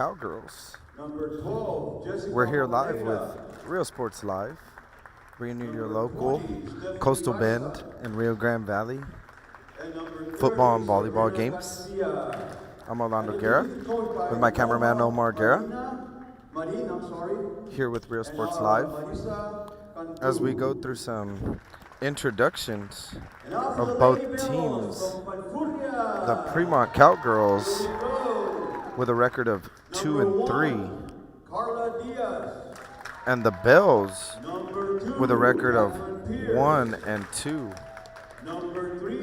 Cowgirls. Number 12, Jessica We're here live Moreira. with Real Sports Live, bringing you your local 20, Stephanie Coastal Bend Massa. and Rio Grande Valley And number 30, football and volleyball Sabrina games. Garcia. I'm Orlando And Guerra the coach by with my cameraman Omar Guerra, Marina, I'm sorry. here with Real And Sports Live Marisa Cantu. as we go through some introductions And also the of both Lady Bells teams. from Falfurrias. The Premont Cowgirls Here we go. with a record of 2 Number and 3, 1, Carla Diaz. and the Bells Number 2, with a record of Catherine Pierce. 1 and 2. Number 3,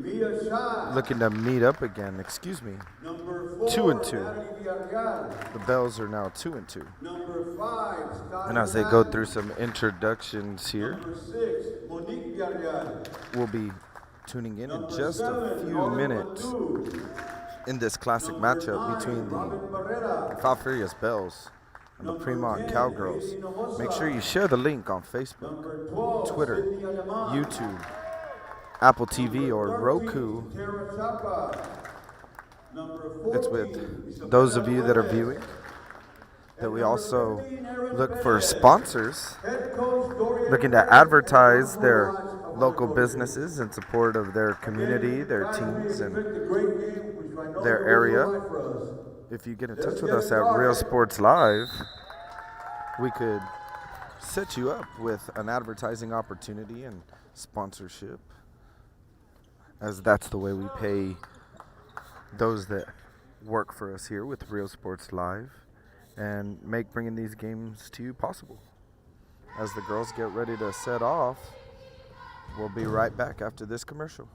Via Shah. Looking to meet up again. Excuse me. Number 4, 2 and 2. Natalie Villarreal. The Bells are now 2 and 2. Number 5, Scott And as they go through some introductions here, Number 6, Monique Villarreal. we'll be tuning in Number just a 7, few Norma minutes Mantu. in this classic Number matchup 9, between the Robin Barrera. Falfurrias Bells and the Number Premont 10, Cowgirls. Haley Hinojosa. Make sure you share the link on Facebook, Number 12, Twitter, Sydney Aleman. YouTube, Apple TV, or Number Roku. 13, Tara Chapa. Number 14, It's with those of you that are viewing that we also look for sponsors Head coach Dorian looking to advertise their local businesses in support of their community, their teams, and their area. If you get in touch with us at Real Sports Live, we could set you up with an advertising opportunity and sponsorship, as that's the way we pay those that work for us here with Real Sports Live and make bringing these games to you possible. As the girls get ready to set off, we'll be right back after this commercial.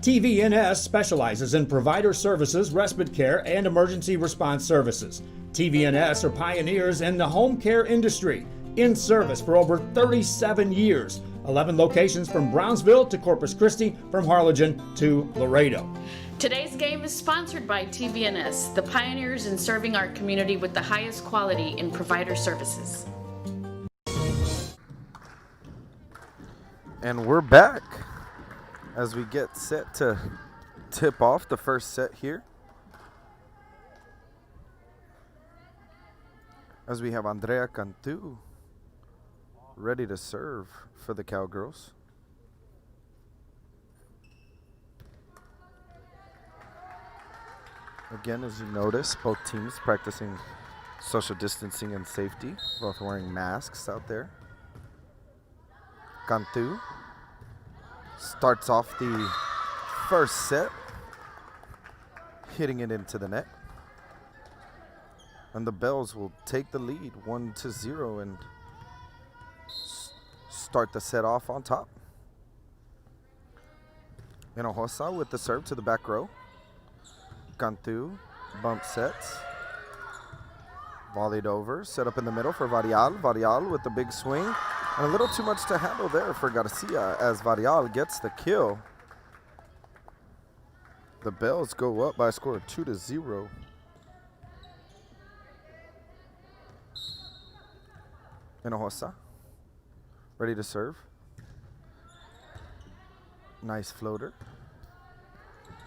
TVNS specializes in provider services, respite care, and emergency response services. TVNS are pioneers in the home care industry, in service for over 37 years. 11 locations from Brownsville to Corpus Christi, from Harlingen to Laredo. Today's game is sponsored by TVNS, the pioneers in serving our community with the highest quality in provider services. And we're back as we get set to tip off the first set here. As we have Andrea Cantu ready to serve for the Cowgirls. Again, as you notice, both teams practicing social distancing and safety, both wearing masks out there. Cantu starts off the first set, hitting it into the net. And the Bells will take the lead 1-0 and start the set off on top. Hinojosa with the serve to the back row. Cantu bump sets. Volleyed over, set up in the middle for Varial. Varial with the big swing. And a little too much to handle there for Garcia as Varial gets the kill. The Bells go up by a score of 2-0. Hinojosa, ready to serve. Nice floater.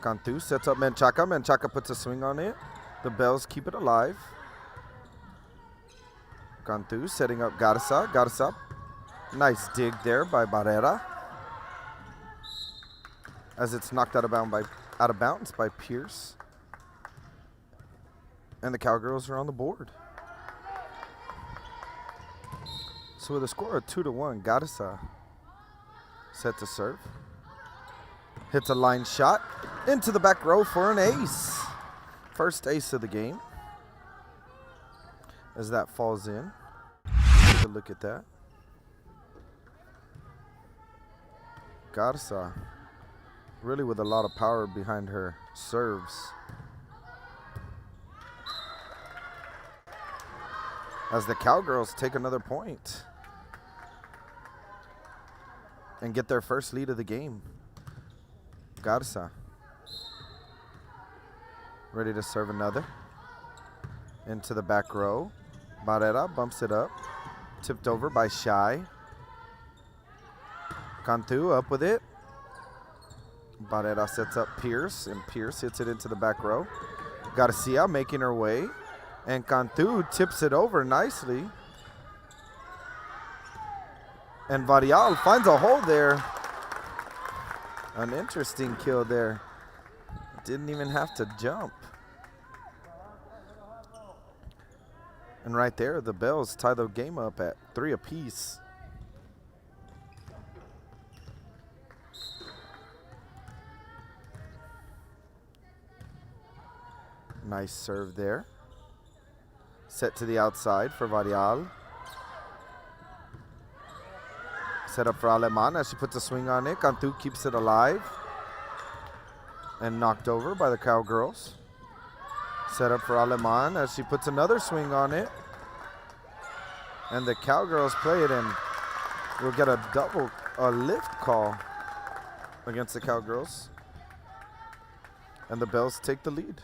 Cantu sets up Menchaca. Menchaca puts a swing on it. The Bells keep it alive. Cantu setting up Garza. Garza, nice dig there by Barrera. As it's knocked out of bounds by Pierce. And the Cowgirls are on the board. So with a score of 2-1, Garza set to serve. Hits a line shot into the back row for an ace. First ace of the game. As that falls in. Take a look at that. Garza really with a lot of power behind her serves. As the Cowgirls take another point and get their first lead of the game. Garza ready to serve another. into the back row. Barrera bumps it up. Tipped over by Shy. Cantu up with it. Barrera sets up Pierce, and Pierce hits it into the back row. Garcia making her way, and Cantu tips it over nicely. And Varial finds a hole there. An interesting kill there. Didn't even have to jump. And right there, the Bells tie the game up at 3 apiece. Nice serve there. Set to the outside for Varial. Set up for Aleman as she puts a swing on it. Cantu keeps it alive. And knocked over by the Cowgirls. Set up for Aleman as she puts another swing on it. And the Cowgirls play it, and we'll get a lift call against the Cowgirls. And the Bells take the lead.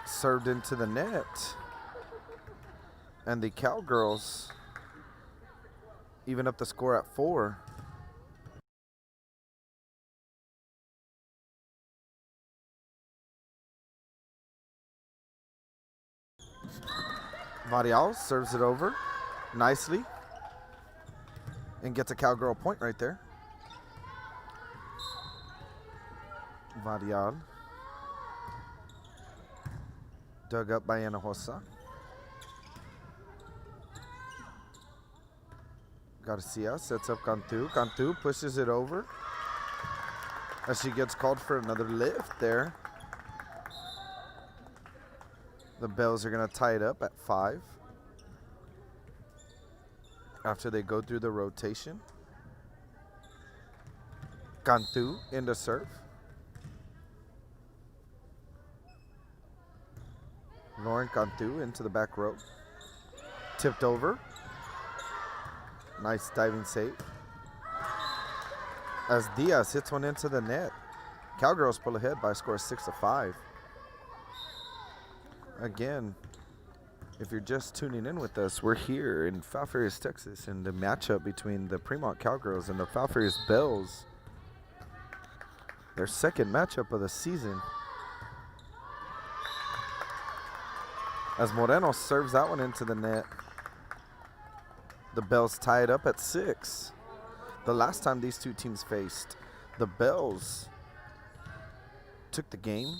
Served into the net. And the Cowgirls even up the score at 4. Varial serves it over nicely and gets a Cowgirl point right there. Varial dug up by Hinojosa. Garcia sets up Cantu. Cantu pushes it over as she gets called for another lift there. The Bells are going to tie it up at 5 after they go through the rotation. Cantu in the serve. Lauren Cantu into the back row. Tipped over. Nice diving save. As Diaz hits one into the net. Cowgirls pull ahead by a score of 6-5. Again, if you're just tuning in with us, we're here in Falfurrias, Texas, in the matchup between the Premont Cowgirls and the Falfurrias Bells. Their second matchup of the season. As Moreno serves that one into the net. The Bells tie it up at 6. The last time these two teams faced, the Bells took the game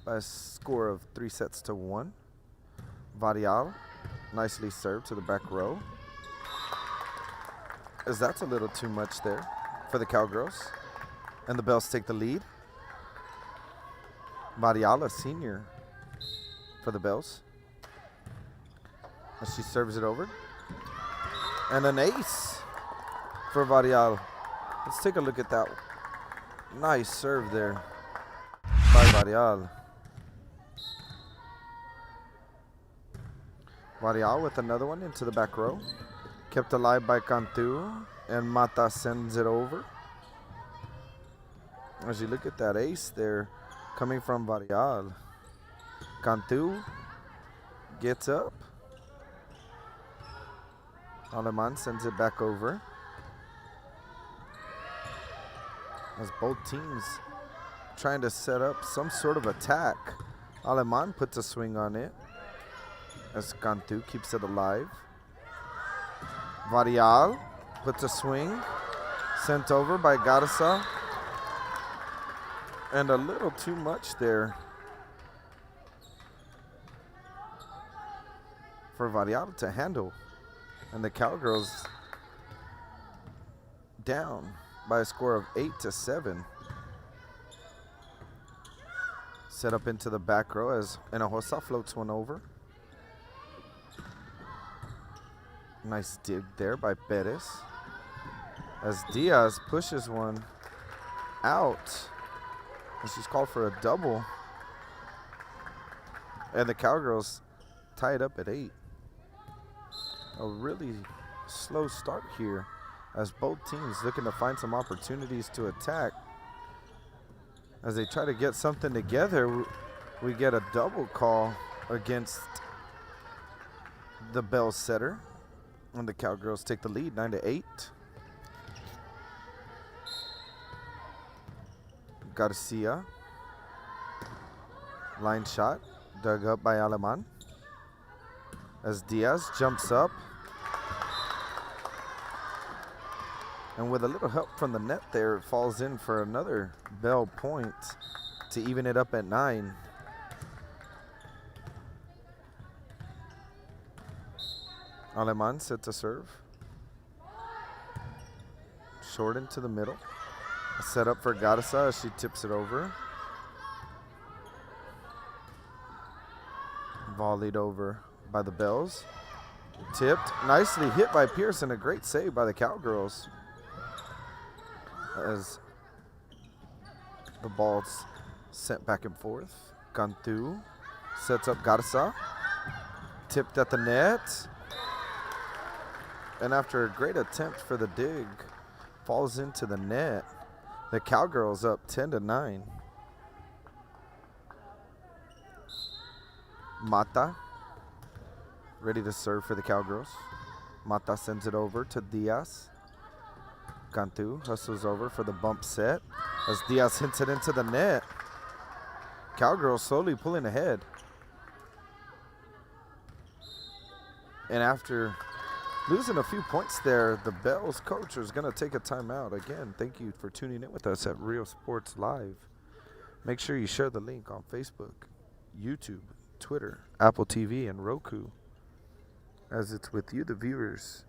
by a score of 3-1. Varial nicely served to the back row. As that's a little too much there for the Cowgirls. And the Bells take the lead. Varial, a senior for the Bells. As she serves it over. And an ace for Varial. Let's take a look at that. Nice serve there by Varial. Varial with another one into the back row. Kept alive by Cantu. And Mata sends it over. As you look at that ace there coming from Varial. Cantu gets up. Aleman sends it back over. As both teams trying to set up some sort of attack. Aleman puts a swing on it. As Cantu keeps it alive. Varial puts a swing. Sent over by Garza. And a little too much there for Varial to handle. And the Cowgirls down by a score of 8-7. Set up into the back row as Hinojosa floats one over. Nice dig there by Perez. As Diaz pushes one out. And she's called for a double. And the Cowgirls tie it up at 8. A really slow start here as both teams looking to find some opportunities to attack. As they try to get something together, we get a double call against the Bell setter, and the Cowgirls take the lead 9-8. Garcia, line shot, dug up by Aleman. As Diaz jumps up, and with a little help from the net there, it falls in for another Bell point to even it up at 9. Aleman sets a serve. Short into the middle. A set up for Garza as she tips it over. Volleyed over by the Bells. Tipped. Nicely hit by Pearson. A great save by the Cowgirls. As the ball's sent back and forth. Cantu sets up Garza. Tipped at the net. And after a great attempt for the dig, falls into the net. The Cowgirls up 10-9. Mata, ready to serve for the Cowgirls. Mata sends it over to Diaz. Cantu hustles over for the bump set as Diaz hits it into the net. Cowgirls slowly pulling ahead. And after losing a few points there, the Bells coach is going to take a timeout. Again, thank you for tuning in with us at Real Sports Live. Make sure you share the link on Facebook, YouTube, Twitter, Apple TV, and Roku, as it's with you, the viewers,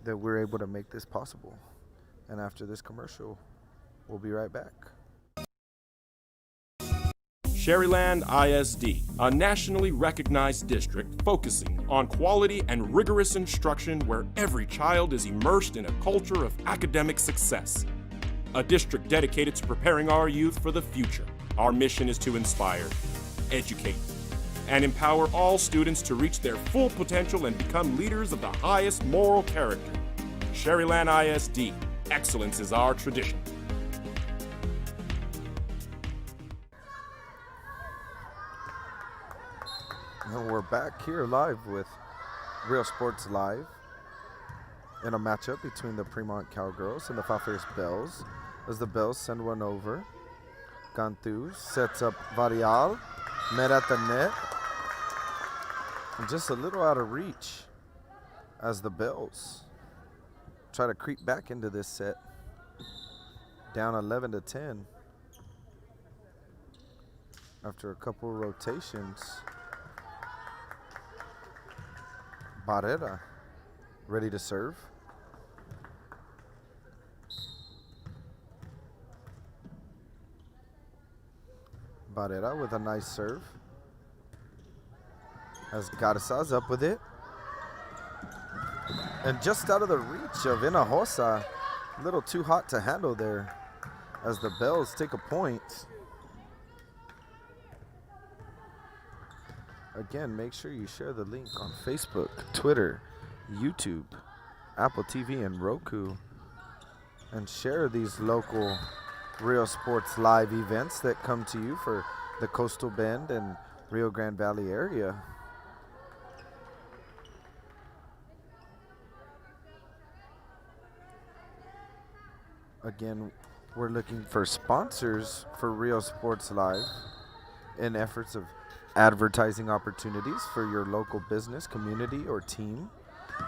that we're able to make this possible. And after this commercial, we'll be right back. Sherryland ISD, a nationally recognized district focusing on quality and rigorous instruction where every child is immersed in a culture of academic success. A district dedicated to preparing our youth for the future. Our mission is to inspire, educate, and empower all students to reach their full potential and become leaders of the highest moral character. Sherryland ISD, excellence is our tradition. And we're back here live with Real Sports Live in a matchup between the Premont Cowgirls and the Falfurrias Bells, as the Bells send one over. Cantu sets up Varial, met at the net, and just a little out of reach as the Bells try to creep back into this set, down 11-10 after a couple rotations. Barrera ready to serve. Barrera with a nice serve. As Garza's up with it. And just out of the reach of Hinojosa. A little too hot to handle there as the Bells take a point. Again, make sure you share the link on Facebook, Twitter, YouTube, Apple TV, and Roku. And share these local Real Sports Live events that come to you for the Coastal Bend and Rio Grande Valley area. Again, we're looking for sponsors for Real Sports Live in efforts of advertising opportunities for your local business, community, or team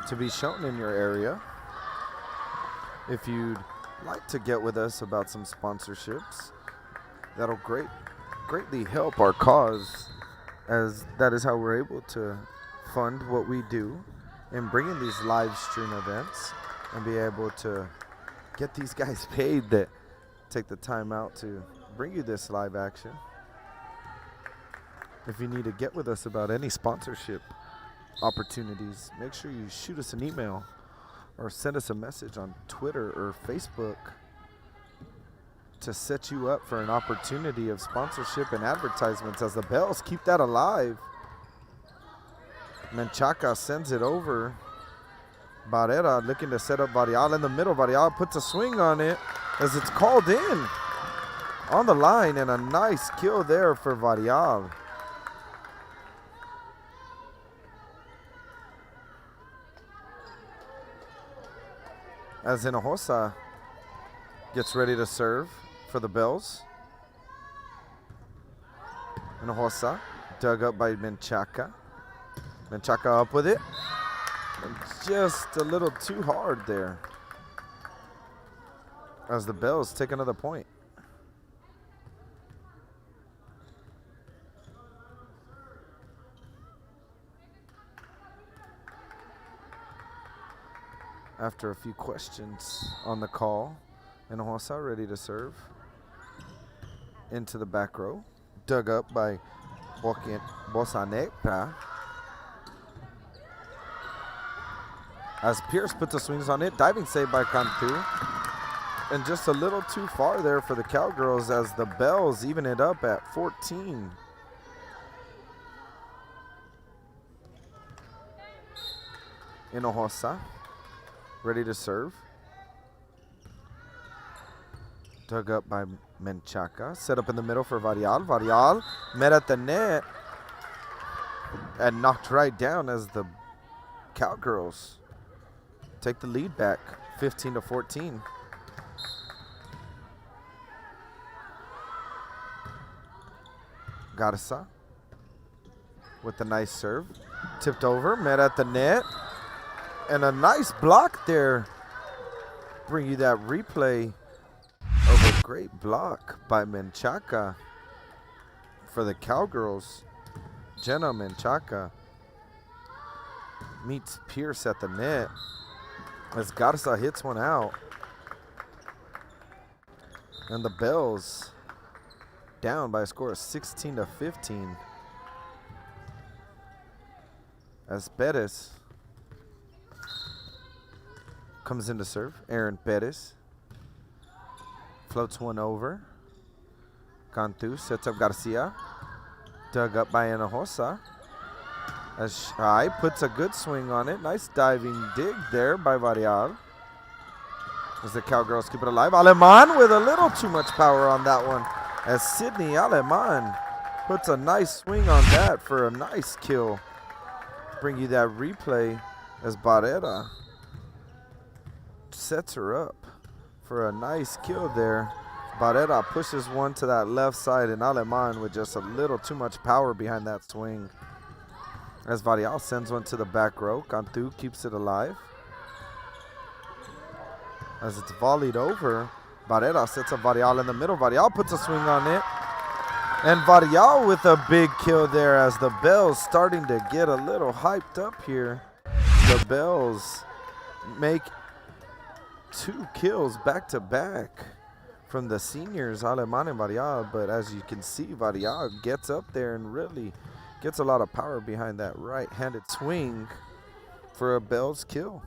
to be shown in your area. If you'd like to get with us about some sponsorships, that'll greatly help our cause, as that is how we're able to fund what we do in bringing these live stream events and be able to get these guys paid that take the time out to bring you this live action. If you need to get with us about any sponsorship opportunities, make sure you shoot us an email or send us a message on Twitter or Facebook to set you up for an opportunity of sponsorship and advertisements, as the Bells keep that alive. Menchaca sends it over Barrera looking to set up Varial in the middle. Varial puts a swing on it as it's called in on the line, and a nice kill there for Varial. As Hinojosa gets ready to serve for the Bells. Hinojosa dug up by Menchaca. Menchaca up with it. And just a little too hard there. As the Bells take another point. After a few questions on the call, Hinojosa ready to serve. Into the back row. Dug up by Bosaneca. As Pierce puts the swings on it. Diving save by Cantu. And just a little too far there for the Cowgirls as the Bells even it up at 14. Hinojosa ready to serve. Dug up by Menchaca. Set up in the middle for Varial. Varial met at the net and knocked right down as the Cowgirls take the lead back 15-14. Garza with a nice serve. Tipped over, met at the net. And a nice block there. Bring you that replay of a great block by Menchaca for the Cowgirls. Jenna Menchaca meets Pierce at the net as Garza hits one out. And the Bells down by a score of 16-15. As Bettis comes in to serve. Aaron Bettis floats one over. Cantu sets up Garcia. Dug up by Hinojosa. As Shai puts a good swing on it. Nice diving dig there by Varial. As the Cowgirls keep it alive. Aleman with a little too much power on that one. As Sydney Aleman puts a nice swing on that for a nice kill. Bring you that replay as Barrera sets her up for a nice kill there. Barrera pushes one to that left side, and Aleman with just a little too much power behind that swing. As Varial sends one to the back row. Cantu keeps it alive. As it's volleyed over, Barrera sets up Varial in the middle. Varial puts a swing on it. And Varial with a big kill there as the Bells starting to get a little hyped up here. The Bells make 2 kills back to back from the seniors, Aleman and Varial. But as you can see, Varial gets up there and really gets a lot of power behind that right-handed swing for a Bells kill.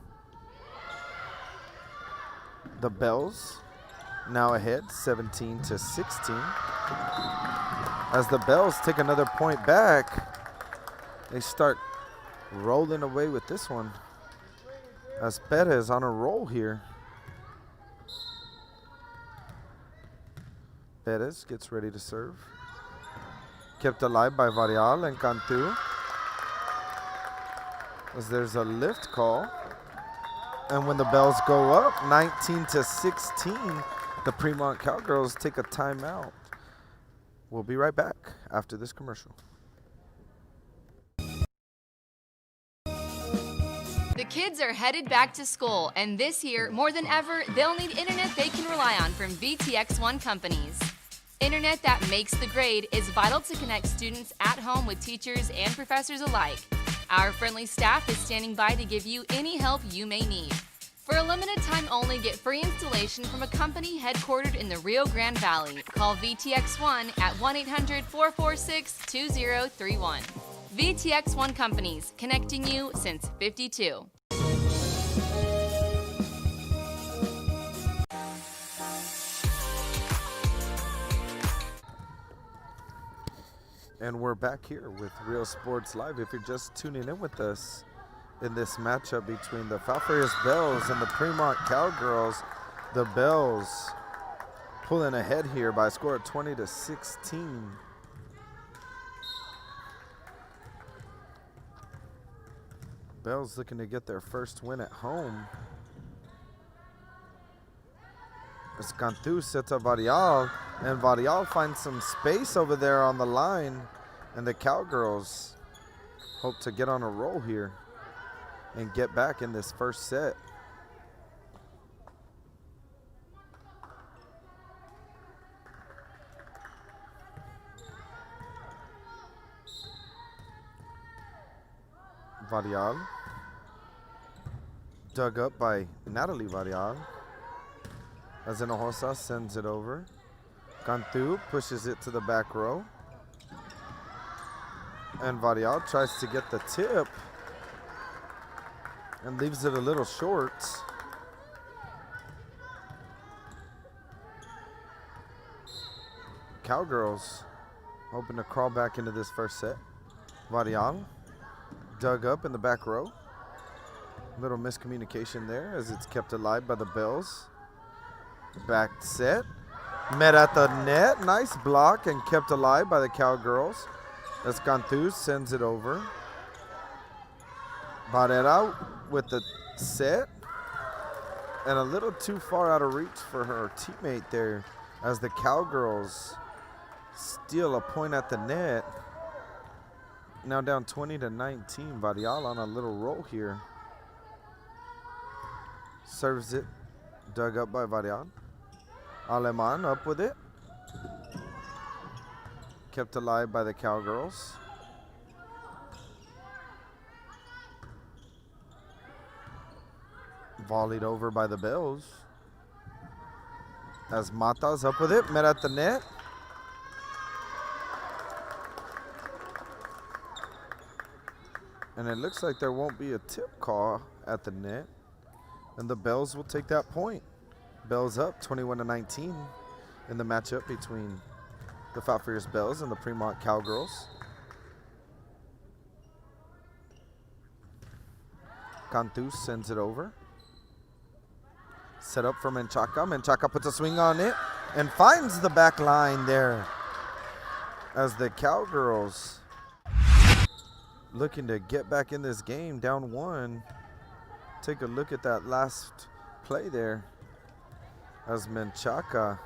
The Bells now ahead 17-16. As the Bells take another point back, they start rolling away with this one. As Perez on a roll here. Perez gets ready to serve. Kept alive by Varial and Cantu. As there's a lift call. And when the Bells go up 19-16, the Premont Cowgirls take a timeout. We'll be right back after this commercial. The kids are headed back to school, and this year, more than ever, they'll need internet they can rely on from VTX1 companies. Internet that makes the grade is vital to connect students at home with teachers and professors alike. Our friendly staff is standing by to give you any help you may need. For a limited time only, get free installation from a company headquartered in the Rio Grande Valley. Call VTX1 at 1-800-446-2031. VTX1 Companies, connecting you since '52. And we're back here with Real Sports Live. If you're just tuning in with us, in this matchup between the Falfurrias Bells and the Premont Cowgirls. The Bells pulling ahead here by a score of 20-16. Bells looking to get their first win at home. As Cantu sets up Varial, and Varial finds some space over there on the line, and the Cowgirls hope to get on a roll here and get back in this first set. Varial, dug up by Natalie Varial, as Hinojosa sends it over. Cantu pushes it to the back row, and Varial tries to get the tip and leaves it a little short. Cowgirls hoping to crawl back into this first set. Varial dug up in the back row. Little miscommunication there as it's kept alive by the Bells. Back set. Met at the net. Nice block and kept alive by the Cowgirls. As Cantu sends it over. Barrera with the set. And a little too far out of reach for her teammate there as the Cowgirls steal a point at the net. Now down 20-19. Varial on a little roll here. Serves it. Dug up by Varial. Aleman up with it. Kept alive by the Cowgirls. Volleyed over by the Bells. As Mata's up with it. Met at the net. And it looks like there won't be a tip call at the net. And the Bells will take that point. Bells up 21-19 in the matchup between the Falfurrias Bells and the Premont Cowgirls. Cantu sends it over. Set up for Menchaca. Menchaca puts a swing on it and finds the back line there as the Cowgirls looking to get back in this game, down one. Take a look at that last play there as Menchaca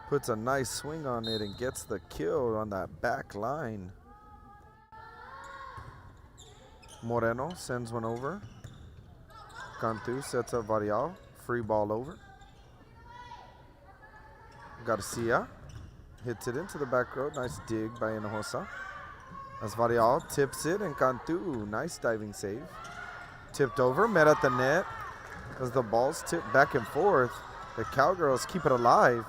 puts a nice swing on it and gets the kill on that back line. Moreno sends one over. Cantu sets up Varial. Free ball over. Garcia hits it into the back row. Nice dig by Hinojosa. As Varial tips it, and Cantu, nice diving save. Tipped over, met at the net. As the ball's tipped back and forth, the Cowgirls keep it alive.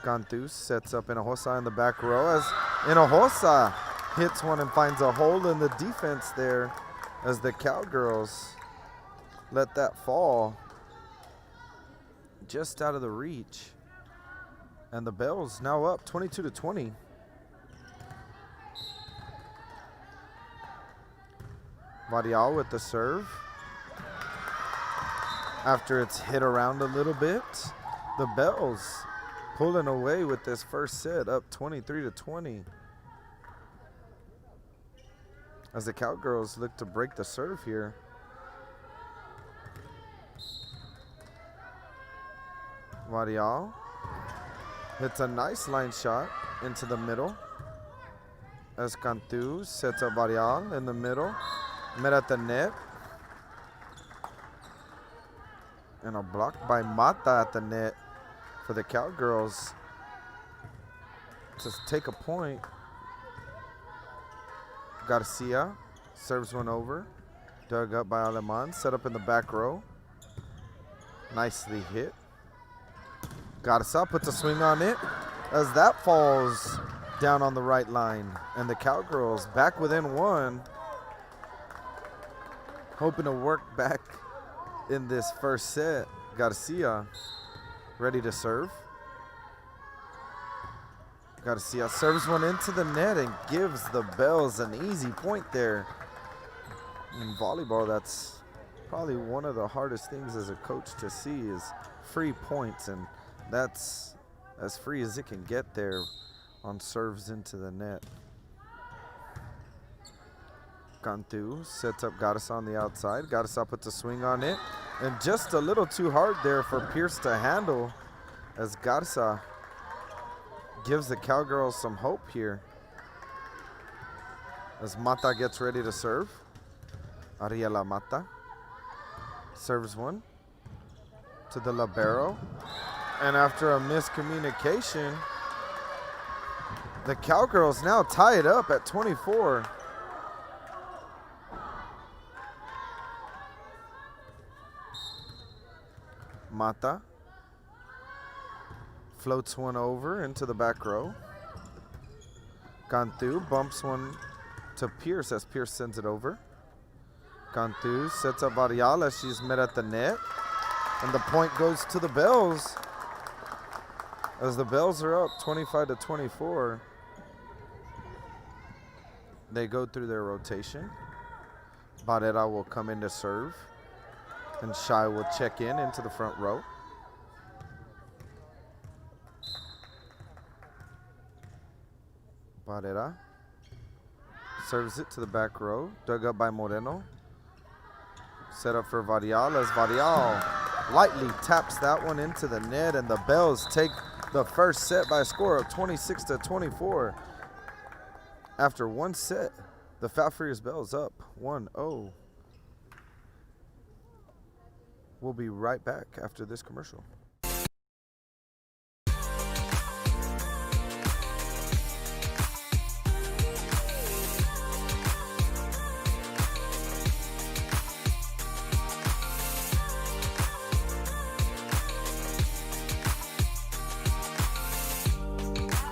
Cantu sets up Hinojosa in the back row as Hinojosa hits one and finds a hole in the defense there as the Cowgirls let that fall just out of the reach. And the Bells now up 22-20. Varial with the serve. After it's hit around a little bit, the Bells pulling away with this first set, up 23-20. As the Cowgirls look to break the serve here. Varial hits a nice line shot into the middle. As Cantu sets up Varial in the middle. Met at the net. And a block by Mata at the net for the Cowgirls to take a point. Garcia serves one over. Dug up by Aleman. Set up in the back row. Nicely hit. Garcia puts a swing on it as that falls down on the right line. And the Cowgirls back within one. Hoping to work back in this first set. Garcia ready to serve. Garcia serves one into the net and gives the Bells an easy point there. In volleyball, that's probably one of the hardest things as a coach to see is free points, and that's as free as it can get there on serves into the net. Cantu sets up Garza on the outside. Garza puts a swing on it, and just a little too hard there for Pierce to handle as Garza gives the Cowgirls some hope here. As Mata gets ready to serve. Ariela Mata serves one to the libero. And after a miscommunication, the Cowgirls now tie it up at 24. Mata floats one over into the back row. Cantu bumps one to Pierce as Pierce sends it over. Cantu sets up Varial as she's met at the net. And the point goes to the Bells. As the Bells are up 25-24. They go through their rotation. Barrera will come in to serve. And Shai will check in into the front row. Barrera serves it to the back row, dug up by Moreno. Set up for Varial as Varial lightly taps that one into the net, and the Bells take the first set by a score of 26-24. After one set, the Falfurrias Bells up 1-0. We'll be right back after this commercial.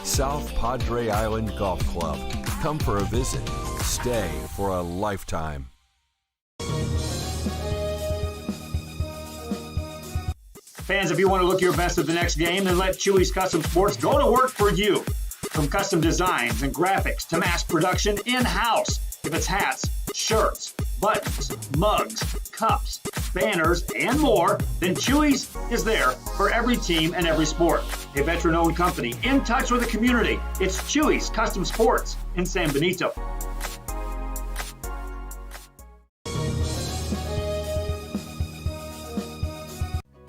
South Padre Island Golf Club. Come for a visit. Stay for a lifetime. Fans, if you want to look your best at the next game, then let Chewy's Custom Sports go to work for you. From custom designs and graphics to mass production in-house. If it's hats, shirts, buttons, mugs, cups, banners, and more, then Chewy's is there for every team and every sport. A veteran-owned company in touch with the community. It's Chewy's Custom Sports in San Benito.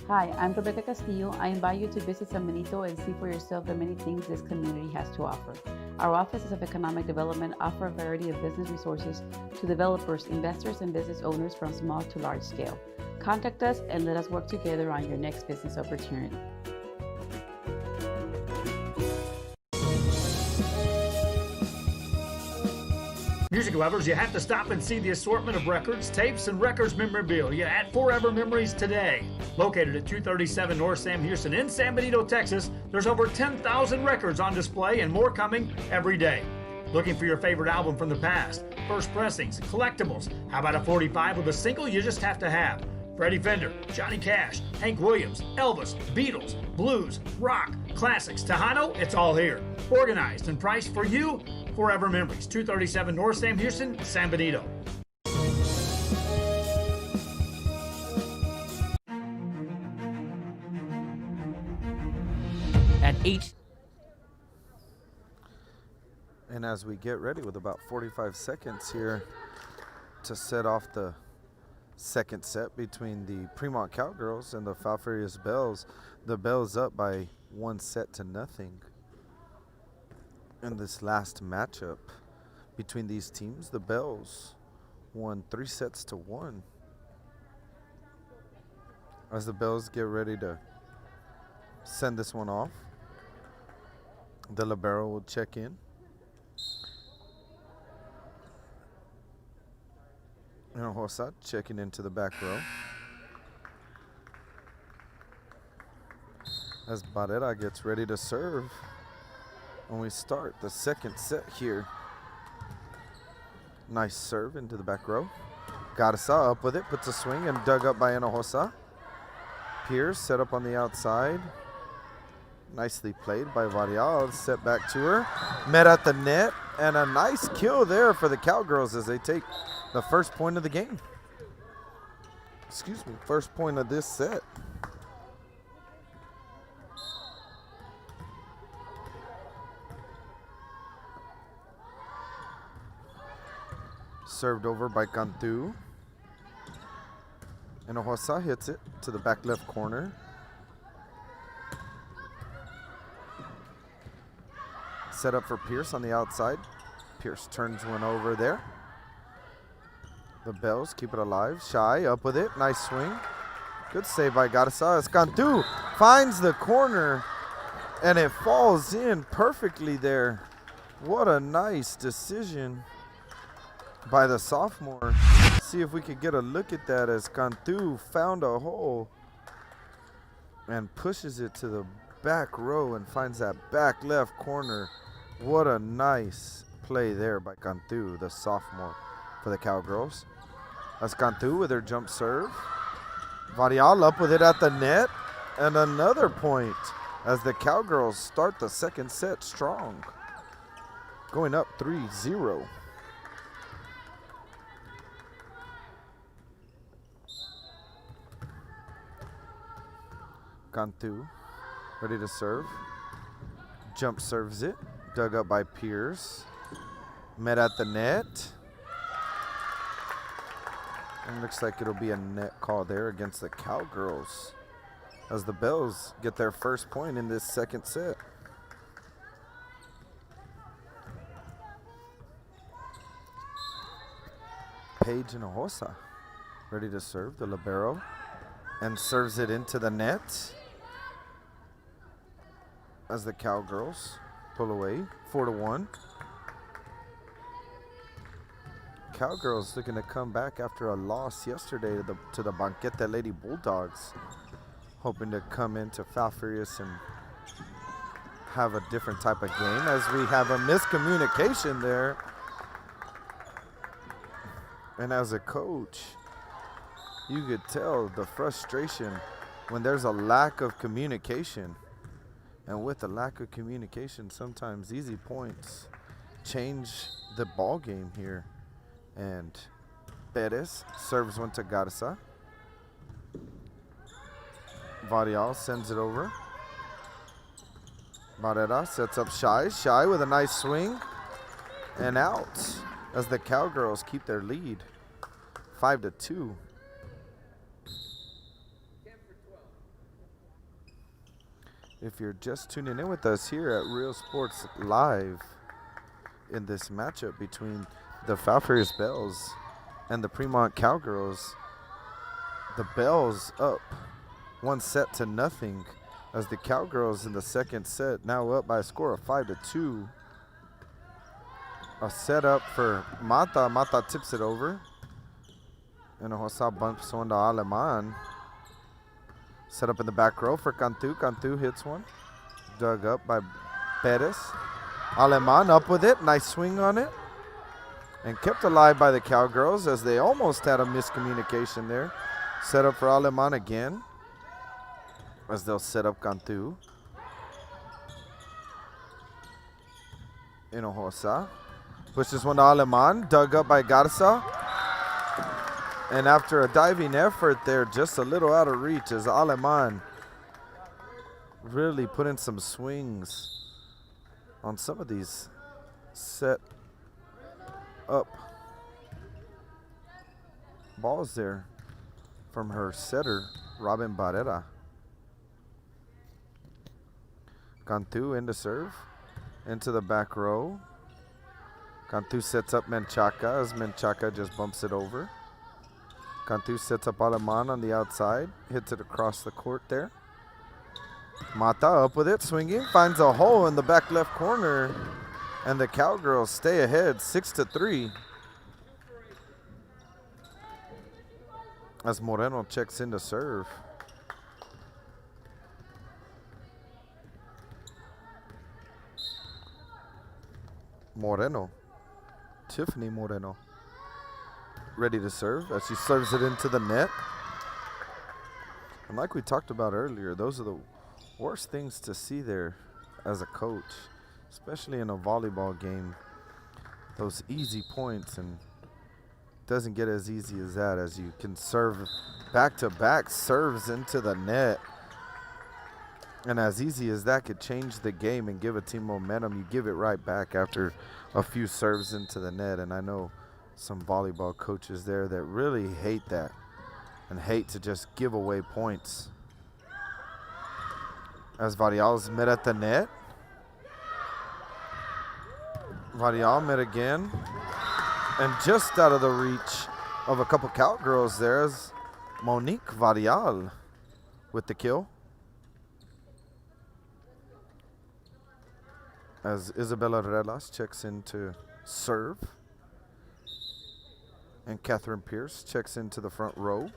Hi, I'm Rebecca Castillo. I invite you to visit San Benito and see for yourself the many things this community has to offer. Our offices of economic development offer a variety of business resources to developers, investors, and business owners from small to large scale. Contact us and let us work together on your next business opportunity. Music lovers, you have to stop and see the assortment of records, tapes, and records memorabilia at Forever Memories today. Located at 237 North Sam Houston in San Benito, Texas, there's over 10,000 records on display and more coming every day. Looking for your favorite album from the past, first pressings, collectibles. How about a 45 with a single you just have to have? Freddie Fender, Johnny Cash, Hank Williams, Elvis, Beatles, blues, rock, classics, Tejano, it's all here. Organized and priced for you. Forever Memories, 237 North Sam Houston, San Benito. At 8. And as we get ready with about 45 seconds here to set off the second set between the Premont Cowgirls and the Falfurrias Bells, the Bells up by 1-0. In this last matchup between these teams, the Bells won 3-1. As the Bells get ready to send this one off, the libero will check in. And Hossa checking into the back row. As Barrera gets ready to serve. When we start the second set here. Nice serve into the back row. Garza up with it, puts a swing and dug up by Hinojosa. Pierce set up on the outside. Nicely played by Varial. Set back to her. Met at the net. And a nice kill there for the Cowgirls as they take The first point of the game. Excuse me, first point of this set. Served over by Cantu. And Hinojosa hits it to the back left corner. Set up for Pierce on the outside. Pierce turns one over there. The Bells keep it alive. Shy up with it. Nice swing. Good save by Garza. As Cantu finds the corner and it falls in perfectly there. What a nice decision by the sophomore. See if we could get a look at that as Cantu found a hole and pushes it to the back row and finds that back left corner. What a nice play there by Cantu, the sophomore for the Cowgirls. That's Cantu with her jump serve. Varial up with it at the net. And another point as the Cowgirls start the second set strong. Going up 3-0. Cantu ready to serve. Jump serves it. Dug up by Pierce. Met at the net. And looks like it'll be a net call there against the Cowgirls as the Bells get their first point in this second set. Paige and Hinojosa ready to serve the libero and serves it into the net as the Cowgirls pull away 4-1. Cowgirls looking to come back after a loss yesterday to the Banquete Lady Bulldogs, hoping to come into Falfurrias and have a different type of game as we have a miscommunication there. And as a coach, you could tell the frustration when there's a lack of communication. And with the lack of communication, sometimes easy points change the ball game here. And Perez serves one to Garza. Varial sends it over. Barrera sets up Shy. Shy with a nice swing. And out as the Cowgirls keep their lead. 5-2. If you're just tuning in with us here at Real Sports Live in this matchup between the Falfurrias Bells and the Premont Cowgirls, the Bells up 1-0 as the Cowgirls in the second set now up by a score of 5-2. A setup for Mata. Mata tips it over. And Hinojosa bumps one to Aleman. Set up in the back row for Cantu. Cantu hits one. Dug up by Perez. Aleman up with it. Nice swing on it. And kept alive by the Cowgirls as they almost had a miscommunication there. Set up for Aleman again as they'll set up Cantu. Hinojosa pushes one to Aleman. Dug up by Garza. And after a diving effort there, just a little out of reach as Aleman really put in some swings on some of these set up balls there from her setter, Robin Barrera. Cantu into serve, into the back row. Cantu sets up Menchaca as Menchaca just bumps it over. Cantu sets up Aleman on the outside, hits it across the court there. Mata up with it, swinging, finds a hole in the back left corner, and the Cowgirls stay ahead 6-3. As Moreno checks in to serve. Moreno, Tiffany Moreno, ready to serve as she serves it into the net. And like we talked about earlier, those are the worst things to see there as a coach, especially in a volleyball game. Those easy points and doesn't get as easy as that, as you can serve back-to-back serves into the net. And as easy as that could change the game and give a team momentum, you give it right back after a few serves into the net. And I know some volleyball coaches there that really hate that and hate to just give away points. As Varial's met at the net. Varial met again. And just out of the reach of a couple cowgirls there is Monique Varial with the kill. As Isabella Relas checks in to serve. And Catherine Pierce checks into the front row.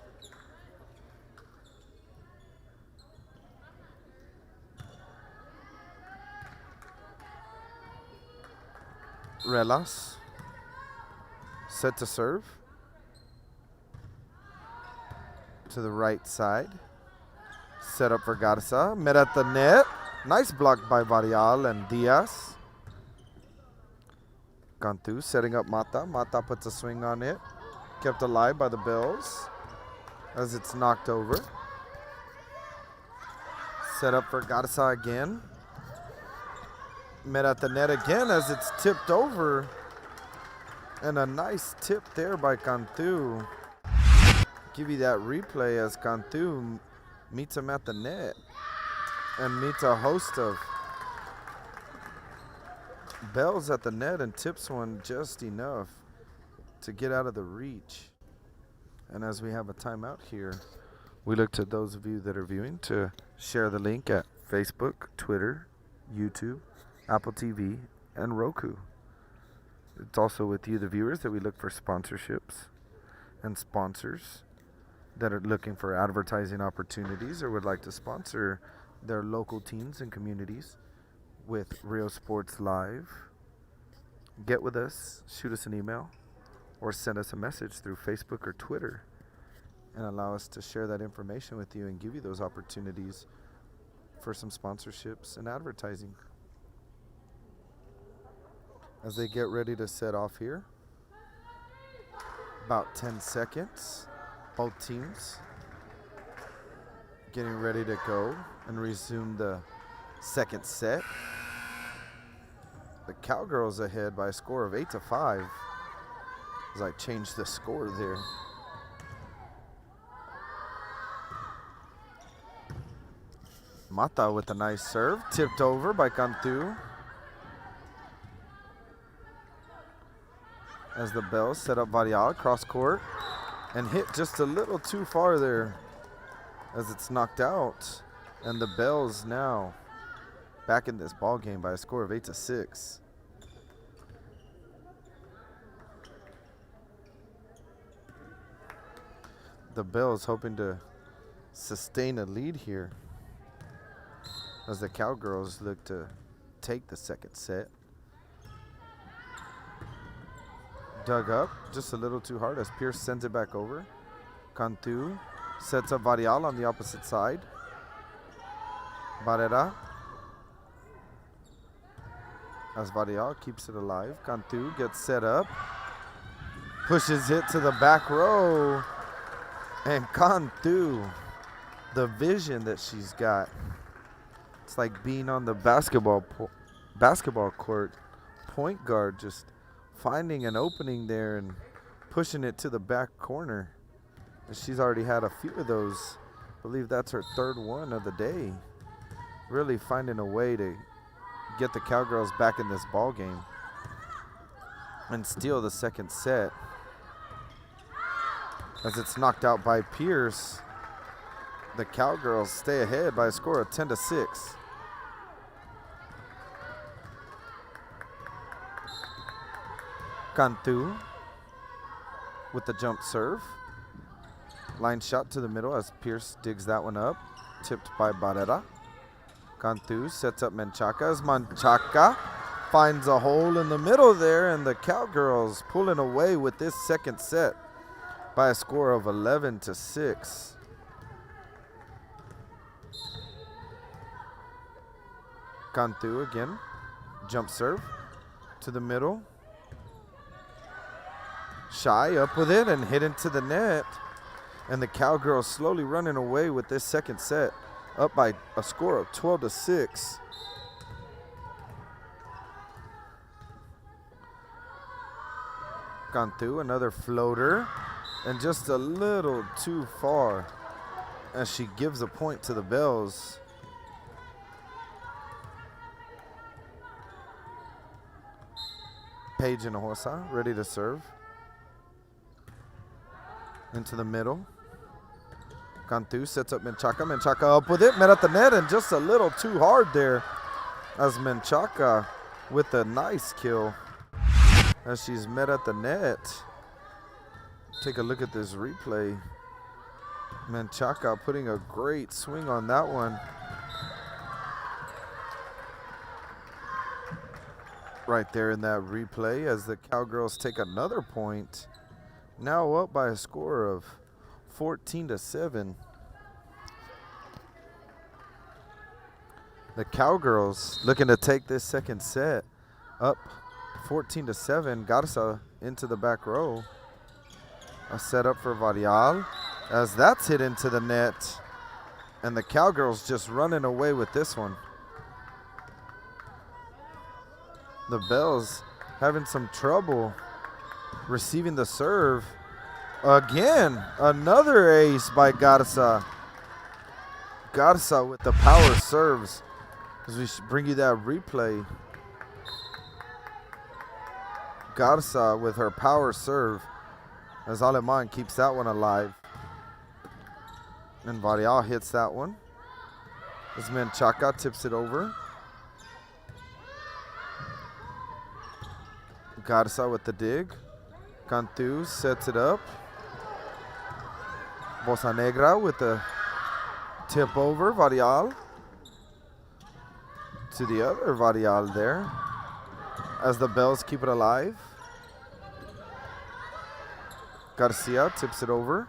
Relas set to serve. To the right side. Set up for Garza. Met at the net. Nice block by Varial and Diaz. Cantu setting up Mata. Mata puts a swing on it. Kept alive by the Bills as it's knocked over. Set up for Garza again. Met at the net again as it's tipped over. And a nice tip there by Cantu. Give you that replay as Cantu meets him at the net. And meets a host of bells at the net and tips one just enough to get out of the reach. And as we have a timeout here, we look to those of you that are viewing to share the link at Facebook, Twitter, YouTube, Apple TV, and Roku. It's also with you, the viewers, that we look for sponsorships and sponsors that are looking for advertising opportunities or would like to sponsor their local teams and communities with Real Sports Live. Get with us, shoot us an email, or send us a message through Facebook or Twitter and allow us to share that information with you and give you those opportunities for some sponsorships and advertising. As they get ready to set off here, about 10 seconds, both teams getting ready to go and resume the second set. The Cowgirls ahead by a score of 8-5 as I changed the score there. Mata with a nice serve, tipped over by Cantu. As the Bells set up Varial cross court and hit just a little too far there as it's knocked out. And the Bells now back in this ball game by a score of 8-6. The Bells hoping to sustain a lead here as the Cowgirls look to take the second set. Dug up just a little too hard as Pierce sends it back over. Cantu sets up Varial on the opposite side. Barrera. As Varial keeps it alive. Cantu gets set up. Pushes it to the back row. And Cantu, the vision that she's got. It's like being on the basketball court. Point guard just finding an opening there and pushing it to the back corner. And she's already had a few of those. I believe that's her third one of the day. Really finding a way to get the Cowgirls back in this ball game and steal the second set. As it's knocked out by Pierce, the Cowgirls stay ahead by a score of 10-6. Cantu with the jump serve. Line shot to the middle as Pierce digs that one up. Tipped by Barrera. Cantu sets up Menchaca as Menchaca finds a hole in the middle there, and the Cowgirls pulling away with this second set by a score of 11-6. Cantu again, jump serve to the middle. Shy up with it and hit into the net. And the Cowgirls slowly running away with this second set, up by a score of 12-6. Gone through another floater, and just a little too far as she gives a point to the Bells. Paige Hinojosa ready to serve. Into the middle. Cantu sets up Menchaca. Menchaca up with it. Met at the net and just a little too hard there as Menchaca with a nice kill as she's met at the net. Take a look at this replay. Menchaca putting a great swing on that one. Right there in that replay as the Cowgirls take another point. Now up by a score of 14-7. The Cowgirls looking to take this second set up 14-7. Garza into the back row. A setup for Varial as that's hit into the net. And the Cowgirls just running away with this one. The Bells having some trouble receiving the serve. Again, another ace by Garza. Garza with the power serves. As we should bring you that replay. Garza with her power serve. As Aleman keeps that one alive. And Varial hits that one. As Menchaca tips it over. Garza with the dig. Cantu sets it up. Bossa Negra with the tip over. Varial. To the other Varial there. As the Bells keep it alive. Garcia tips it over.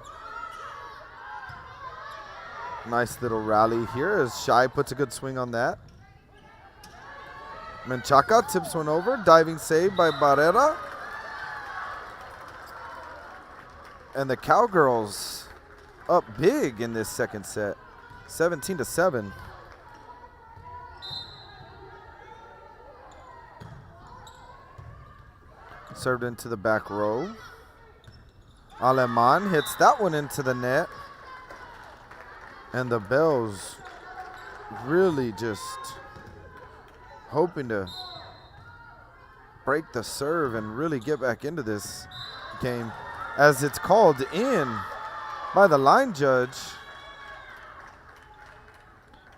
Nice little rally here as Shy puts a good swing on that. Menchaca tips one over. Diving save by Barrera. And the Cowgirls up big in this second set. 17-7. Served into the back row. Aleman hits that one into the net. And the Bells really just hoping to break the serve and really get back into this game as it's called in by the line judge.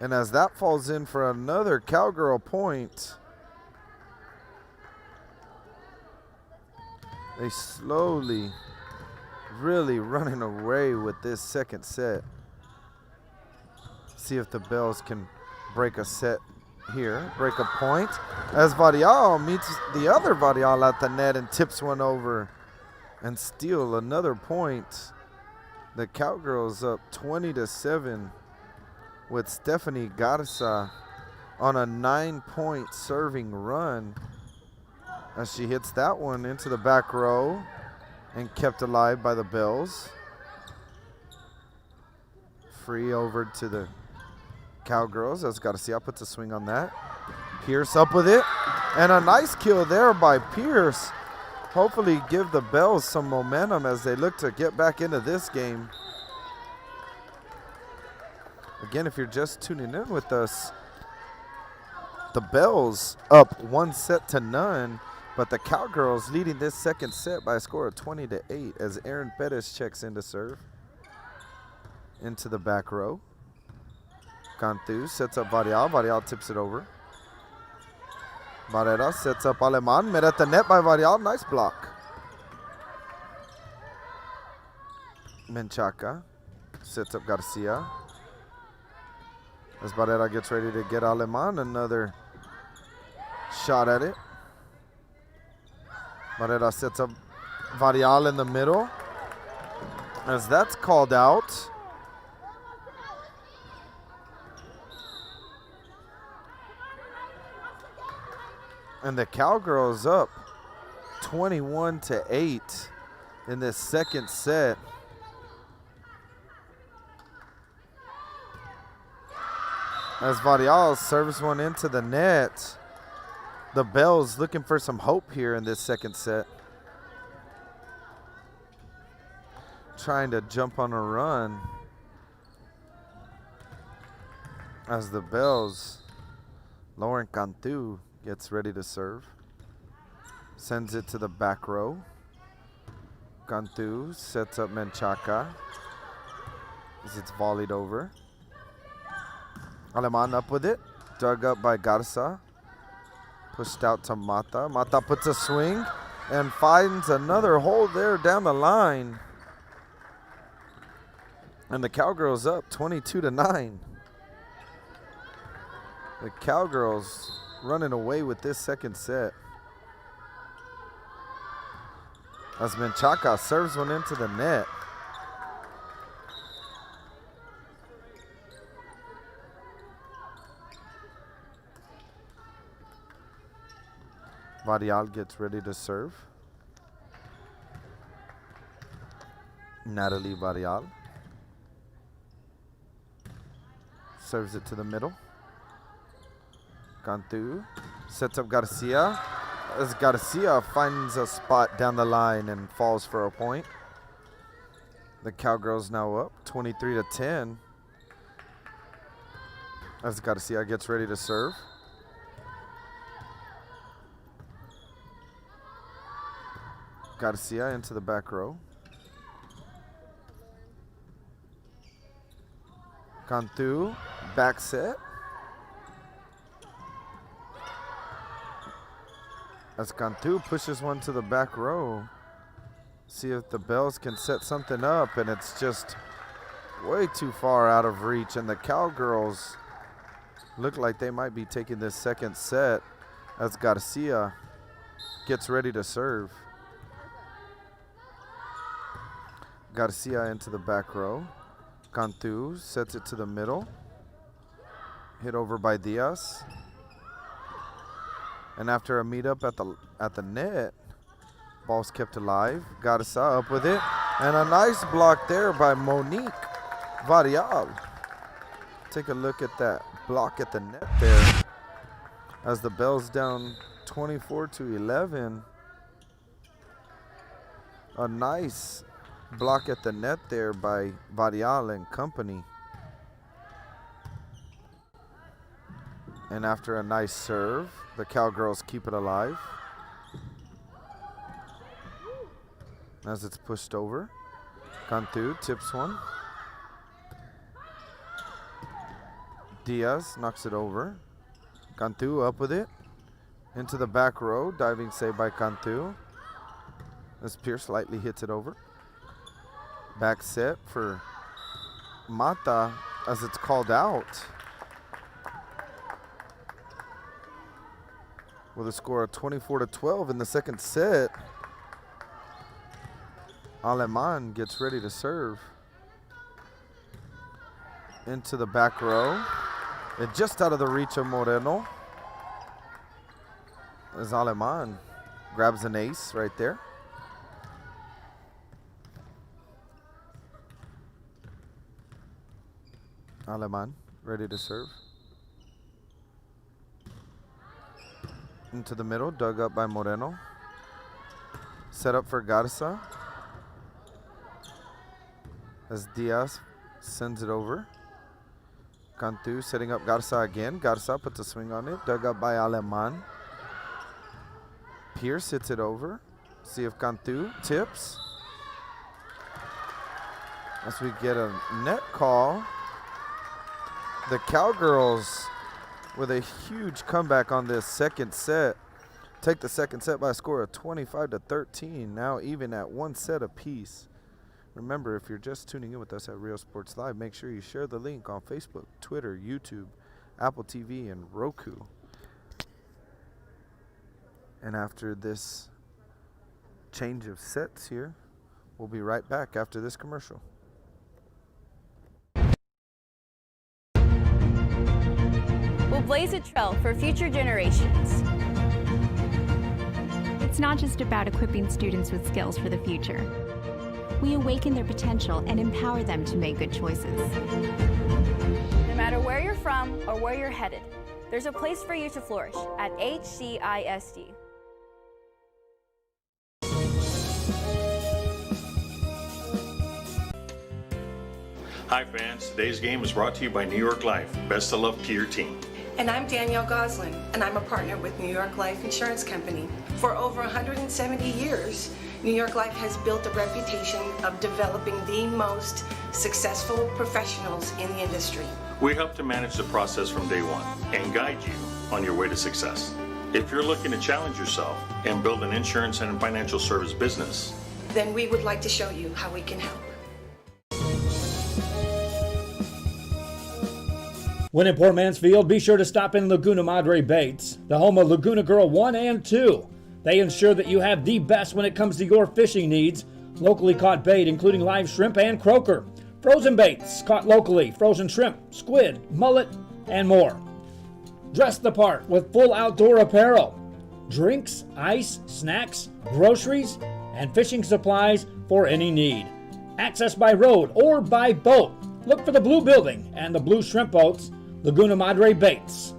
And as that falls in for another Cowgirl point, they slowly really running away with this second set. See if the Bells can break a set here, break a point. As Varial meets the other Varial at the net and tips one over and steal another point. The Cowgirls up 20-7 with Stephanie Garza on a 9-point serving run as she hits that one into the back row and kept alive by the Bells. Free over to the Cowgirls as Garcia puts a swing on that. Pierce up with it. And a nice kill there by Pierce. Hopefully give the Bells some momentum as they look to get back into this game. Again, if you're just tuning in with us, the Bells up 1-0, but the Cowgirls leading this second set by a score of 20-8 as Aaron Perez checks in to serve. Into the back row. Cantu sets up Varial. Varial tips it over. Barrera sets up Aleman. Met at the net by Varial. Nice block. Menchaca sets up Garcia. As Barrera gets ready to get Aleman. Another shot at it. Barrera sets up Varial in the middle. As that's called out. And the Cowgirls up 21-8 in this second set. As Varial serves one into the net. The Bells looking for some hope here in this second set. Trying to jump on a run. As the Bells, Lauren Cantu gets ready to serve. Sends it to the back row. Cantu sets up Menchaca as it's volleyed over. Aleman up with it. Dug up by Garza. Pushed out to Mata. Mata puts a swing and finds another hole there down the line. And the Cowgirls up 22-9. The Cowgirls running away with this second set. As Menchaca serves one into the net. Varial gets ready to serve. Natalie Varial serves it to the middle. Cantu sets up Garcia as Garcia finds a spot down the line and falls for a point. The Cowgirls now up 23-10 as Garcia gets ready to serve. Garcia into the back row. Cantu, back set. As Cantu pushes one to the back row. See if the Bells can set something up, and it's just way too far out of reach, and the Cowgirls look like they might be taking this second set as Garcia gets ready to serve. Garcia into the back row. Cantu sets it to the middle. Hit over by Diaz. And after a meetup at the net, ball's kept alive. Garza up with it. And a nice block there by Monique Varial. Take a look at that block at the net there. As the Bells down 24-11. A nice block at the net there by Varial and company. And after a nice serve, the Cowgirls keep it alive. As it's pushed over. Cantu tips one. Diaz knocks it over. Cantu up with it. Into the back row. Diving save by Cantu. As Pierce lightly hits it over. Back set for Mata as it's called out. With a score of 24-12 in the second set. Aleman gets ready to serve. Into the back row. And just out of the reach of Moreno. As Aleman grabs an ace right there. Aleman ready to serve. Into the middle, dug up by Moreno. Set up for Garza. As Diaz sends it over. Cantu setting up Garza again. Garza puts a swing on it. Dug up by Aleman. Pierce hits it over. See if Cantu tips. As we get a net call. The Cowgirls with a huge comeback on this second set. Take the second set by a score of 25-13. Now even at one set apiece. Remember, if you're just tuning in with us at Real Sports Live, make sure you share the link on Facebook, Twitter, YouTube, Apple TV, and Roku. And after this change of sets here, we'll be right back after this commercial. We'll blaze a trail for future generations. It's not just about equipping students with skills for the future. we awaken their potential and empower them to make good choices. No matter where you're from or where you're headed, there's a place for you to flourish at HCISD. Hi fans, today's game is brought to you by New York Life. Best of luck to your team. And I'm Danielle Goslin, and I'm a partner with New York Life Insurance Company. For over 170 years, New York Life has built a reputation of developing the most successful professionals in the industry. We help to manage the process from day one and guide you on your way to success. If you're looking to challenge yourself and build an insurance and financial service business, then we would like to show you how we can help. When in Port Mansfield, be sure to stop in Laguna Madre Baits, the home of Laguna Girl 1 and 2. They ensure that you have the best when it comes to your fishing needs. Locally caught bait, including live shrimp and croaker. Frozen baits, caught locally, frozen shrimp, squid, mullet, and more. Dress the part with full outdoor apparel. Drinks, ice, snacks, groceries, and fishing supplies for any need. Access by road or by boat. Look for the blue building and the blue shrimp boats. Laguna Madre Baits,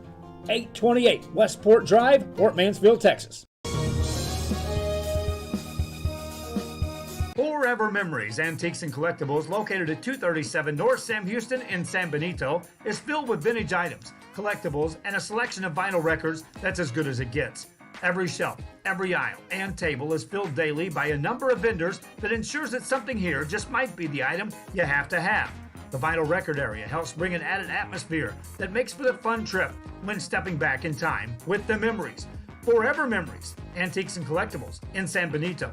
828 Westport Drive, Port Mansfield, Texas. Forever Memories Antiques and Collectibles, located at 237 North Sam Houston in San Benito, is filled with vintage items, collectibles, and a selection of vinyl records that's as good as it gets. Every shelf, every aisle, and table is filled daily by a number of vendors that ensures that something here just might be the item you have to have. The vinyl record area helps bring an added atmosphere that makes for the fun trip when stepping back in time with the memories. Forever Memories, Antiques and Collectibles in San Benito.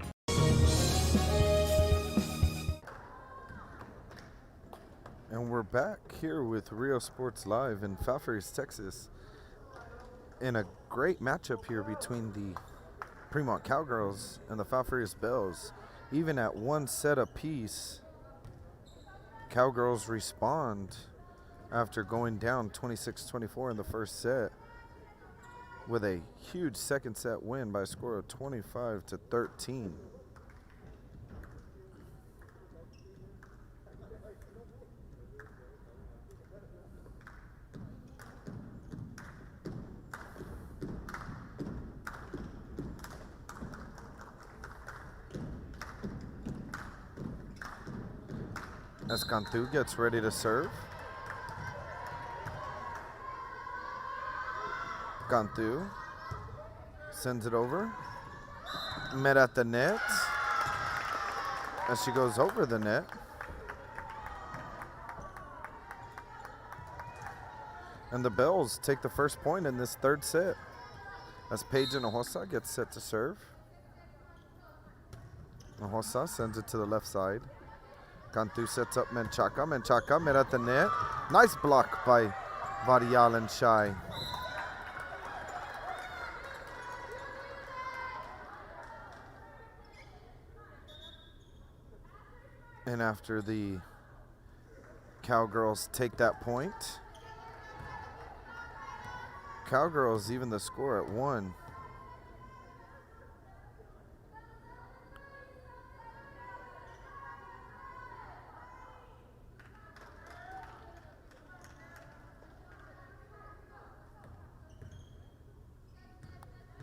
And we're back here with Rio Sports Live in Falfurrias, Texas, in a great matchup here between the Premont Cowgirls and the Falfurrias Bells. Even at one set apiece, Cowgirls respond after going down 26-24 in the first set with a huge second set win by a score of 25-13. As Cantu gets ready to serve. Cantu sends it over. Met at the net. As she goes over the net. And the Bells take the first point in this third set. As Paige Hinojosa gets set to serve. Hinojosa sends it to the left side. Cantu sets up Menchaca. Menchaca met at the net. Nice block by Varial and Shai. And after the Cowgirls take that point, Cowgirls even the score at 1.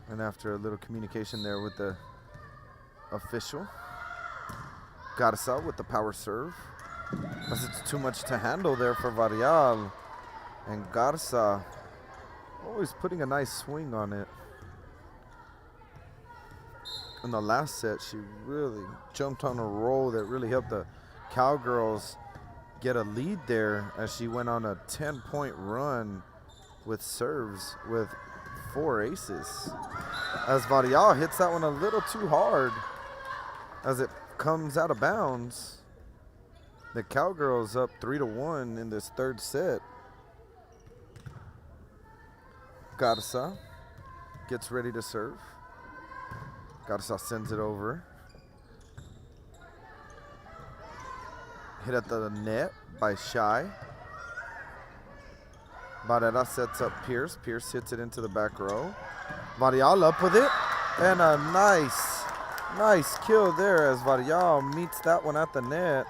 And after a little communication there with the official, Garza with the power serve. As it's too much to handle there for Varial. And Garza always putting a nice swing on it. In the last set, she really jumped on a roll that really helped the Cowgirls get a lead there as she went on a 10-point run with serves with 4 aces. As Varial hits that one a little too hard as it comes out of bounds. The Cowgirls up 3-1 in this third set. Garza gets ready to serve. Garza sends it over. Hit at the net by Shai. Barrera sets up Pierce. Pierce hits it into the back row. Varial up with it. And a nice Nice kill there as Varial meets that one at the net.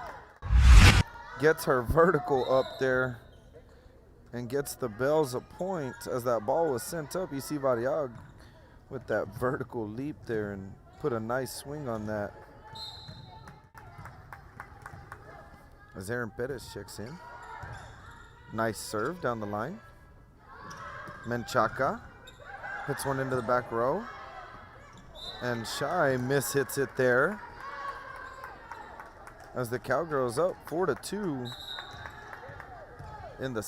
Gets her vertical up there and gets the Bells a point as that ball was sent up. You see Varial with that vertical leap there and put a nice swing on that. As Aaron Perez checks in. Nice serve down the line. Menchaca hits one into the back row. And Shai mishits it there. As the Cowgirls up 4-2 in the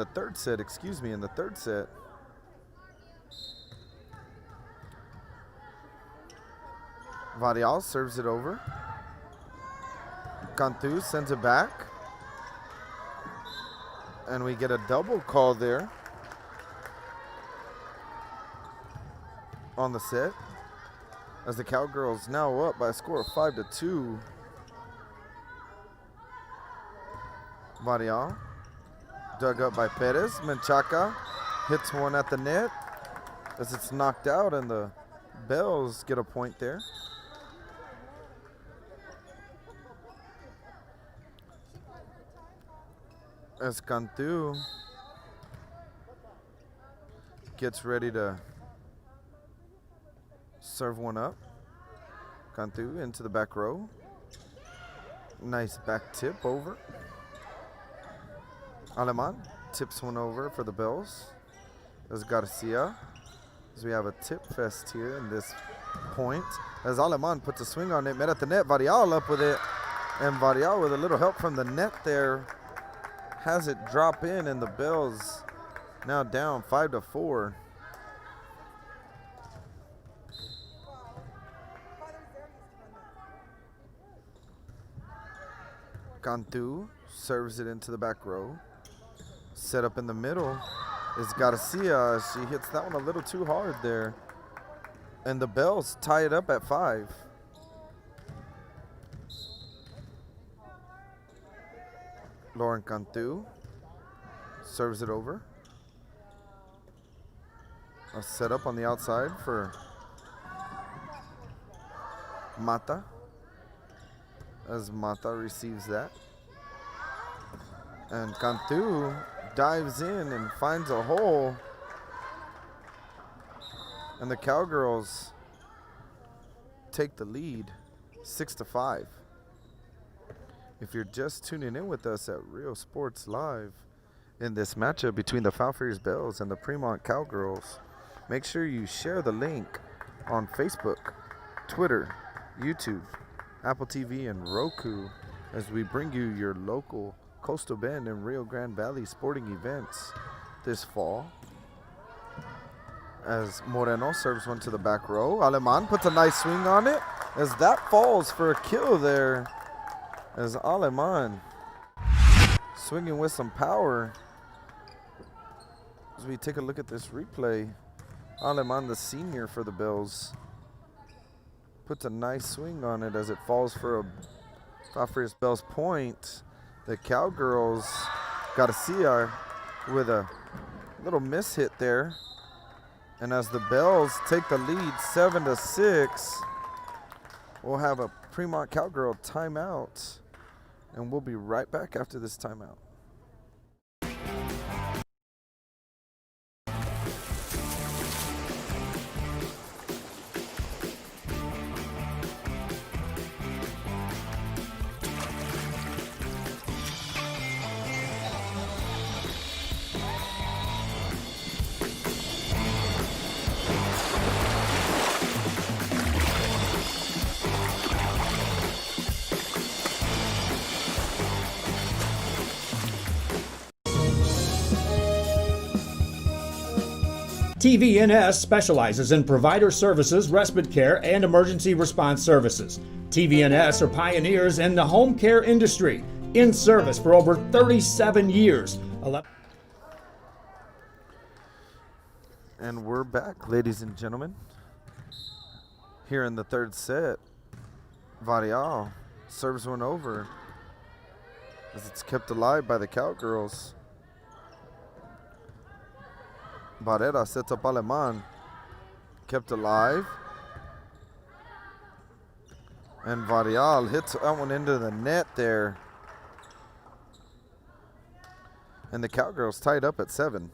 third set. Varial serves it over. Cantu sends it back. And we get a double call there on the set. As the Cowgirls now up by a score of 5-2. Varial dug up by Perez. Menchaca hits one at the net as it's knocked out, and the Bells get a point there. As Cantu gets ready to serve one up. Cantu into the back row. Nice back tip over. Aleman tips one over for the Bells. As Garcia. As we have a tip fest here in this point. As Aleman puts a swing on it, met at the net. Varial up with it. And Varial with a little help from the net there has it drop in, and the Bells now down 5-4. Cantu serves it into the back row. Set up in the middle is Garcia. She hits that one a little too hard there. And the Bells tie it up at 5. Lauren Cantu serves it over. A setup on the outside for Mata. As Mata receives that. And Cantu dives in and finds a hole. And the Cowgirls take the lead 6-5. If you're just tuning in with us at Real Sports Live in this matchup between the Falfurrias Bells and the Premont Cowgirls, make sure you share the link on Facebook, Twitter, YouTube, Apple TV, and Roku as we bring you your local Coastal Bend and Rio Grande Valley sporting events this fall. As Moreno serves one to the back row. Aleman puts a nice swing on it as that falls for a kill there. As Aleman swinging with some power. As we take a look at this replay, Aleman, the senior for the Bells, puts a nice swing on it as it falls for a Falfurrias Bells point. The Cowgirls, Garcia with a little miss hit there. And as the Bells take the lead 7-6, we'll have a Premont Cowgirl timeout. And we'll be right back after this timeout. TVNS specializes in provider services, respite care, and emergency response services. TVNS are pioneers in the home care industry, in service for over 37 years. And we're back, ladies and gentlemen. Here in the third set, Varial serves one over as it's kept alive by the Cowgirls. Barrera sets up Aleman. Kept alive. And Varial hits that one into the net there. And the Cowgirls tied up at 7.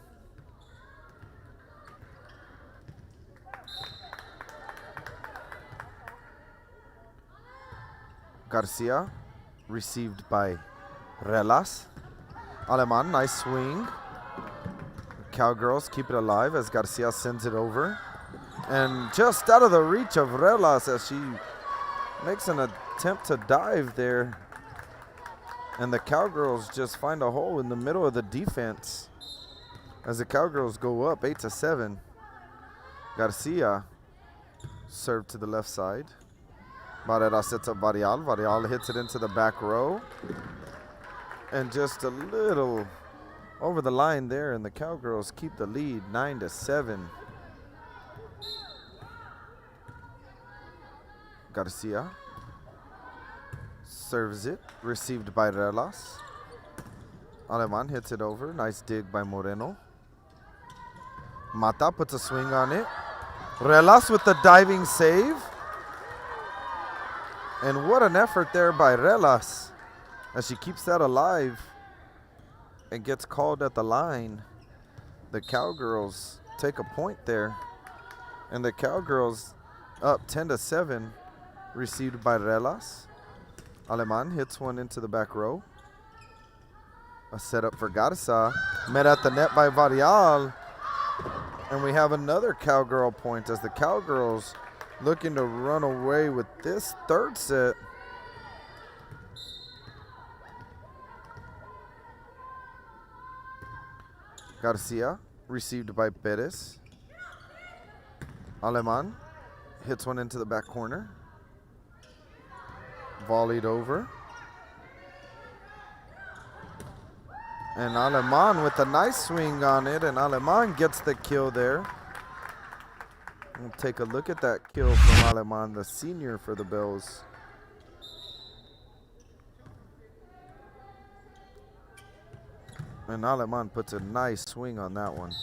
Garcia received by Relas. Aleman, nice swing. Cowgirls keep it alive as Garcia sends it over. And just out of the reach of Relas as she makes an attempt to dive there. And the Cowgirls just find a hole in the middle of the defense as the Cowgirls go up 8-7. Garcia served to the left side. Barrera sets up Varial. Varial hits it into the back row. And just a little over the line there, and the Cowgirls keep the lead 9-7. Garcia serves it, received by Relas. Aleman hits it over. Nice dig by Moreno. Mata puts a swing on it. Relas with the diving save. And what an effort there by Relas as she keeps that alive and gets called at the line. The Cowgirls take a point there. And the Cowgirls up 10-7, received by Relas. Aleman hits one into the back row. A setup for Garza. Met at the net by Varial. And we have another Cowgirl point as the Cowgirls looking to run away with this third set. Garcia received by Perez. Aleman hits one into the back corner. Volleyed over. And Aleman with a nice swing on it, and Aleman gets the kill there. We'll take a look at that kill from Aleman, the senior for the Bills. And Aleman puts a nice swing on that one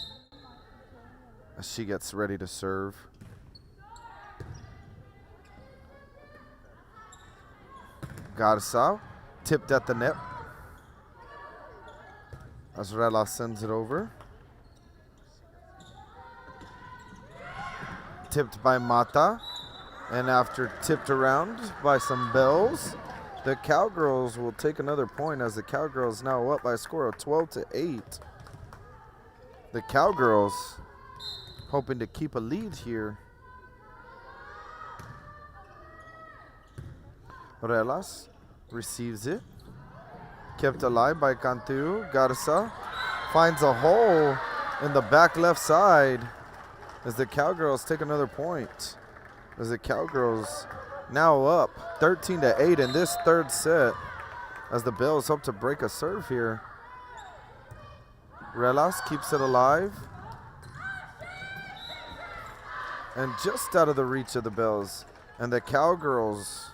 as she gets ready to serve. Garza tipped at the net as Relas sends it over. Tipped by Mata, and after tipped around by some bells, the Cowgirls will take another point as the Cowgirls now up by a score of 12-8. The Cowgirls hoping to keep a lead here. Relas receives it. Kept alive by Cantu. Garza finds a hole in the back left side as the Cowgirls take another point. As the Cowgirls now up 13-8 in this third set as the Bills hope to break a serve here. Relas keeps it alive. And just out of the reach of the Bills. And the Cowgirls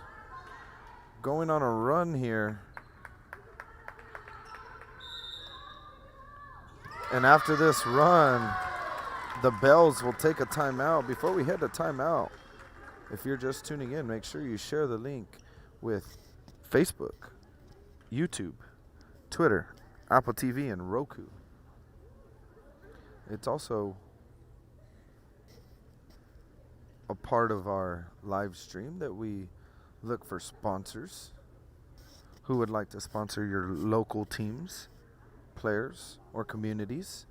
going on a run here. And after this run, the Bells will take a timeout. Before we head to timeout, if you're just tuning in, make sure you share the link with Facebook, YouTube, Twitter, Apple TV, and Roku. It's also a part of our live stream that we look for sponsors who would like to sponsor your local teams, players, or communities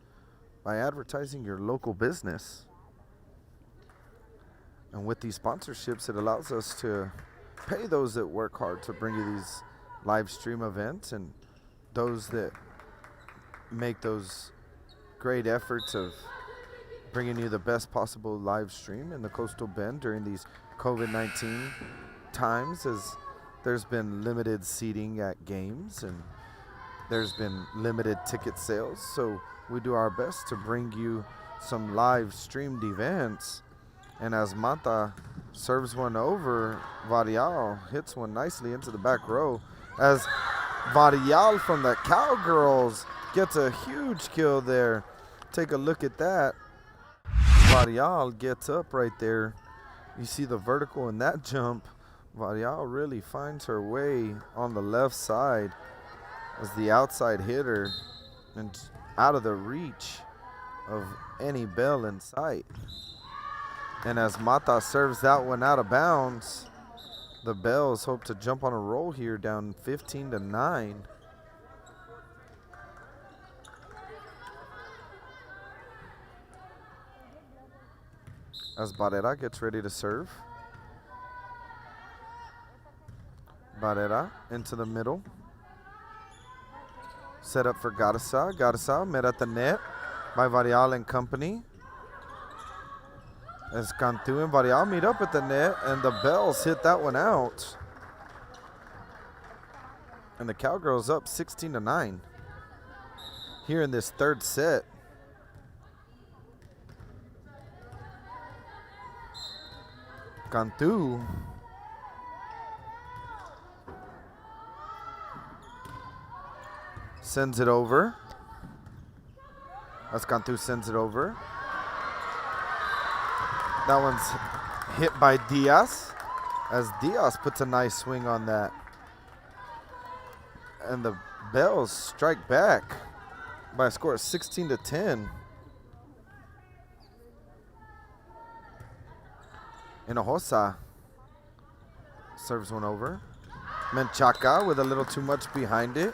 by advertising your local business. And with these sponsorships, it allows us to pay those that work hard to bring you these live stream events, and those that make those great efforts of bringing you the best possible live stream in the Coastal Bend during these COVID-19 times, as there's been limited seating at games and there's been limited ticket sales. So we do our best to bring you some live streamed events. And as Mata serves one over, Varial hits one nicely into the back row as Varial from the Cowgirls gets a huge kill there. Take a look at that. Varial gets up right there. You see the vertical in that jump Varial really finds her way on the left side as the outside hitter and out of the reach of any bell in sight. And as Mata serves that one out of bounds, the Bells hope to jump on a roll here, down 15-9. As Barrera gets ready to serve. Barrera into the middle. Set up for Garza. Garza met at the net by Varial and company. As Cantu and Varial meet up at the net, and the Bells hit that one out. And the Cowgirls up 16-9 here in this third set. Cantu sends it over. As Cantu sends it over. That one's hit by Diaz, as Diaz puts a nice swing on that. And the Bells strike back by a score of 16-10. Hinojosa serves one over. Menchaca with a little too much behind it.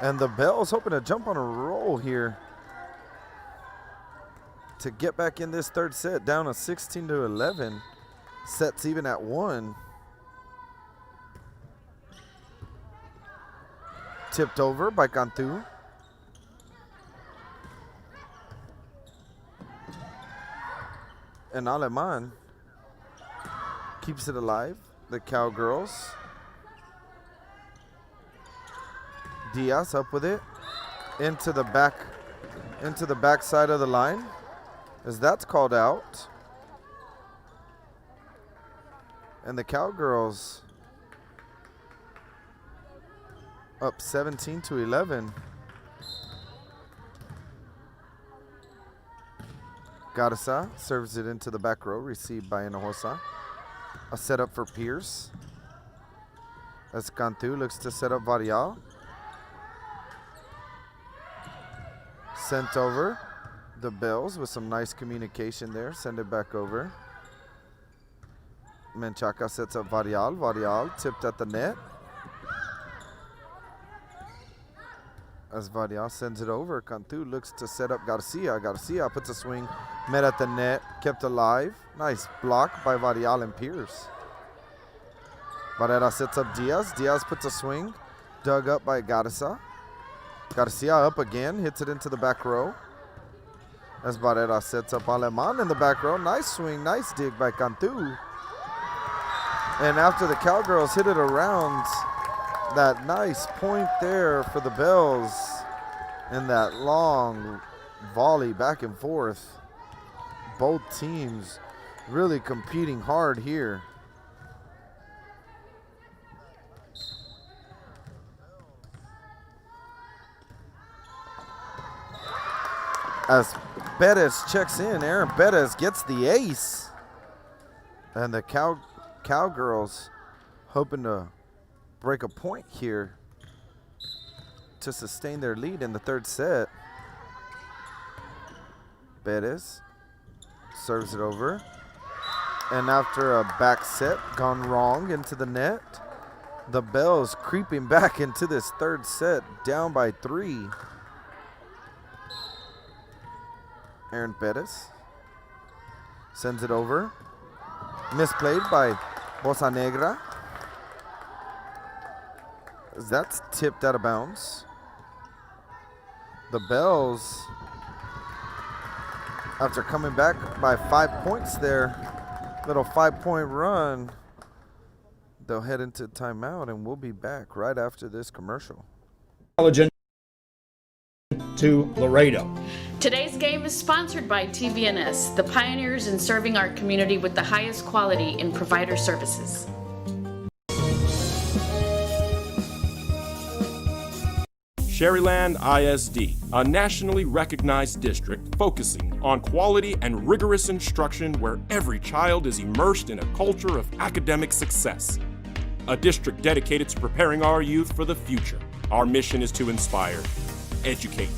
And the Bells hoping to jump on a roll here to get back in this third set, down a 16-11. Sets even at 1. Tipped over by Cantu. And Aleman keeps it alive. The Cowgirls. Diaz up with it into the back side of the line, as that's called out. And the Cowgirls up 17-11. Garza serves it into the back row, received by Hinojosa. A setup for Pierce. As Cantu looks to set up Varial. Sent over. The Bells with some nice communication there. Send it back over. Menchaca sets up Varial. Varial tipped at the net. As Varial sends it over, Cantu looks to set up Garcia. Garcia puts a swing, met at the net, kept alive. Nice block by Varial and Pierce. Barrera sets up Diaz. Diaz puts a swing, dug up by Garza. Garcia up again, hits it into the back row. As Barrera sets up Aleman in the back row. Nice swing, nice dig by Cantu. And after the Cowgirls hit it around, that nice point there for the Bells and that long volley back and forth. Both teams really competing hard here. As Bettis checks in, Aaron Bettis gets the ace. And the Cowgirls hoping to break a point here to sustain their lead in the third set. Bettis serves it over. And after a back set gone wrong into the net, the Bells creeping back into this third set, down by 3. Aaron Bettis sends it over. Misplayed by Bossa Negra. That's tipped out of bounds. The Bells, after coming back by 5 points there, little 5-point run, they'll head into timeout, and we'll be back right after this commercial. To Laredo. Today's game is sponsored by TVNS, the pioneers in serving our community with the highest quality in provider services. Sherryland ISD, a nationally recognized district focusing on quality and rigorous instruction where every child is immersed in a culture of academic success. a district dedicated to preparing our youth for the future. Our mission is to inspire, educate,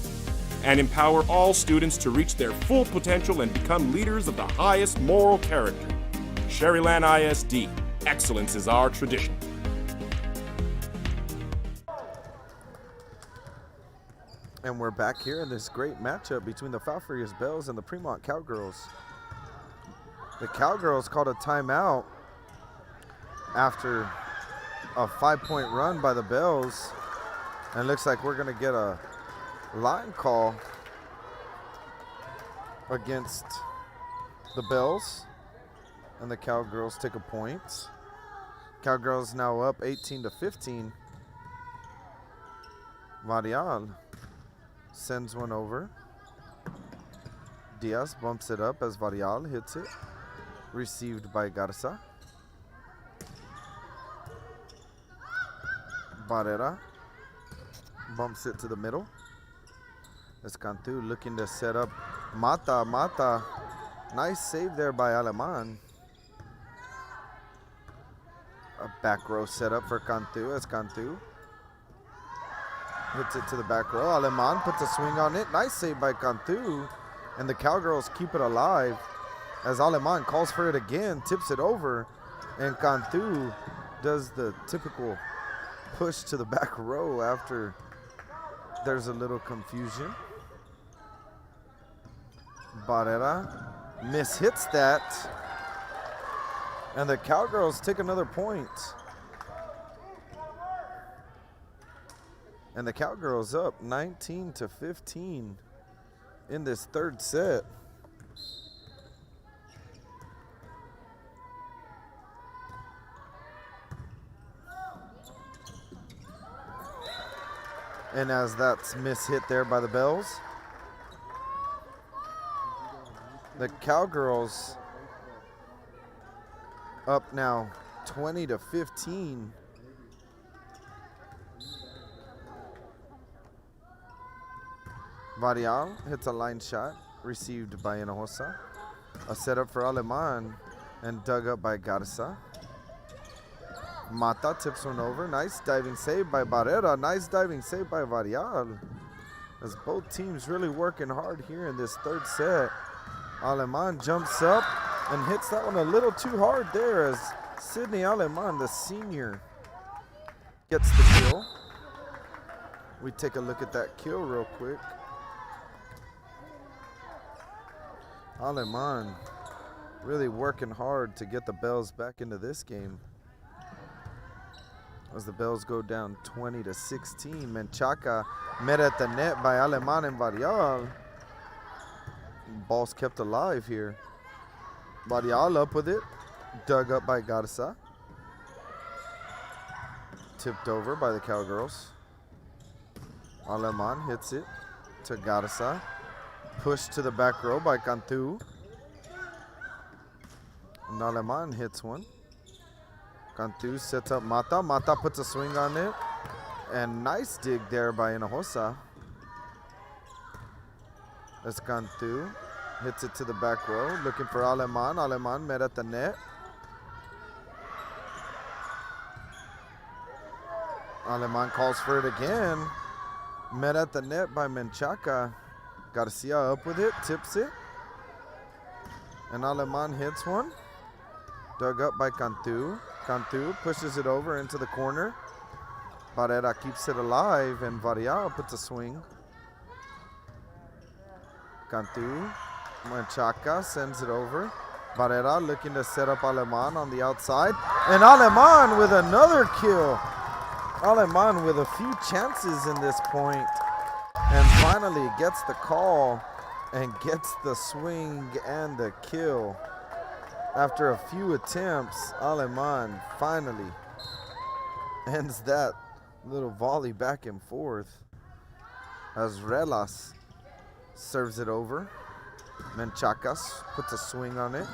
and empower all students to reach their full potential and become leaders of the highest moral character. Sherryland ISD, excellence is our tradition. And we're back here in this great matchup between the Falfurrias Bells and the Premont Cowgirls. The Cowgirls called a timeout after a 5-point run by the Bells. And it looks like we're going to get a line call against the Bells. And the Cowgirls take a point. Cowgirls now up 18-15. Varial sends one over. Diaz bumps it up as Varial hits it. Received by Garza. Barrera bumps it to the middle. Escantu looking to set up Mata. Nice save there by Aleman. A back row setup for Cantu. Escantu hits it to the back row. Aleman puts a swing on it. Nice save by Cantu. And the Cowgirls keep it alive as Aleman calls for it again, tips it over, and Cantu does the typical push to the back row after there's a little confusion. Barrera mishits that, and the Cowgirls take another point. And the Cowgirls up 19-15 in this third set. And as that's mishit there by the Bells, the Cowgirls up now 20-15. Varial hits a line shot, received by Hinojosa. A setup for Aleman and dug up by Garza. Mata tips one over. Nice diving save by Barrera. Nice diving save by Varial. As both teams really working hard here in this third set. Aleman jumps up and hits that one a little too hard there as Sydney Aleman, the senior, gets the kill. We take a look at that kill real quick. Aleman really working hard to get the Bells back into this game. As the Bells go down 20-16. Menchaca met at the net by Aleman and Varial. Ball's kept alive here. Varial up with it. Dug up by Garza. Tipped over by the Cowgirls. Aleman hits it to Garza. Pushed to the back row by Cantu. And Aleman hits one. Cantu sets up Mata. Mata puts a swing on it. And nice dig there by Hinojosa. As Cantu hits it to the back row. Looking for Aleman. Aleman met at the net. Aleman calls for it again. Met at the net by Menchaca. Garcia up with it. Tips it. And Aleman hits one. Dug up by Cantu. Cantu pushes it over into the corner. Barrera keeps it alive, and Varial puts a swing. Cantu, Menchaca sends it over. Barrera looking to set up Aleman on the outside. And Aleman with another kill. Aleman with a few chances in this point. And finally gets the call and gets the swing and the kill. After a few attempts, Aleman finally ends that little volley back and forth as Relas serves it over. Menchacas puts a swing on it.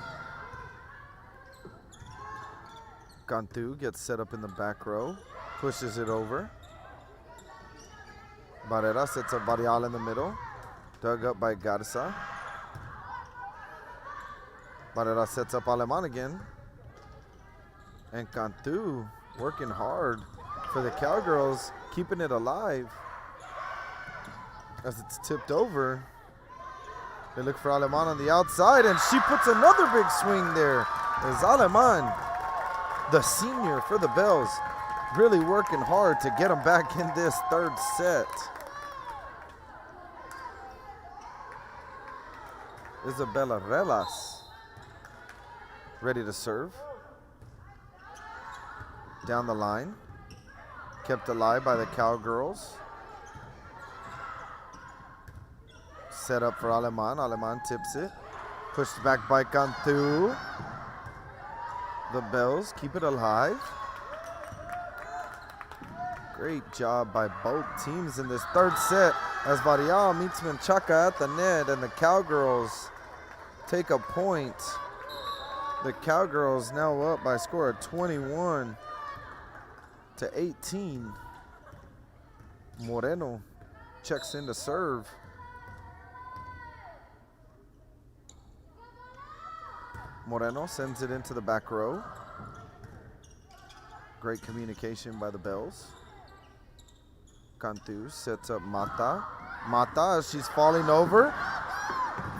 Cantu gets set up in the back row, pushes it over. Barrera sets up Varial in the middle, dug up by Garza. Barrera sets up Aleman again. And Cantu working hard for the Cowgirls, keeping it alive as it's tipped over. They look for Aleman on the outside, and she puts another big swing there. As Aleman, the senior for the Bells, really working hard to get them back in this third set. Isabella Relas ready to serve. Down the line, kept alive by the Cowgirls. Set up for Aleman. Aleman tips it. Pushed back by Cantu. The Bells keep it alive. Great job by both teams in this third set as Varial meets Menchaca at the net, and the Cowgirls take a point. The Cowgirls now up by a score of 21 to 18. Moreno checks in to serve. Moreno sends it into the back row. Great communication by the Bells. Cantu sets up Mata. Mata, as she's falling over.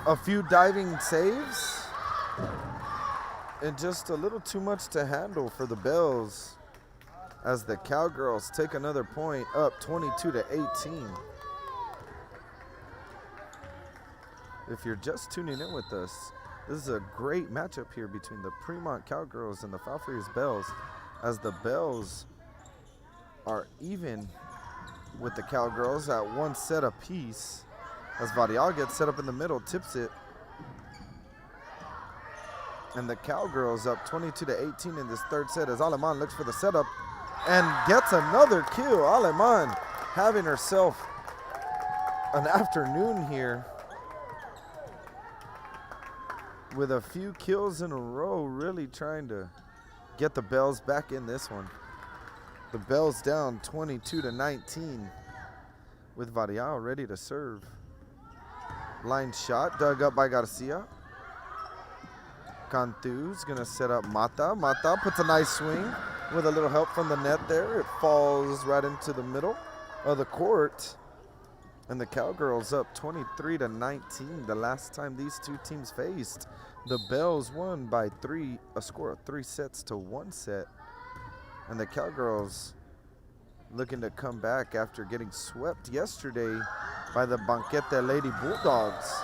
A few diving saves. And just a little too much to handle for the Bells as the Cowgirls take another point, up 22 to 18. If you're just tuning in with us, this is a great matchup here between the Premont Cowgirls and the Falfurrias Bells, as the Bells are even with the Cowgirls at one set apiece. As Varial gets set up in the middle, tips it. And the Cowgirls up 22 to 18 in this third set as Aleman looks for the setup and gets another kill. Aleman having herself an afternoon here with a few kills in a row, really trying to get the Bells back in this one. The Bells down 22 to 19 with Varial ready to serve. Line shot dug up by Garcia. Cantu's gonna set up Mata. Mata puts a nice swing with a little help from the net there. It falls right into the middle of the court. And the Cowgirls up 23 to 19. The last time these two teams faced, the Bells won by a score of 3 sets to 1 set. And the Cowgirls looking to come back after getting swept yesterday by the Banquete Lady Bulldogs.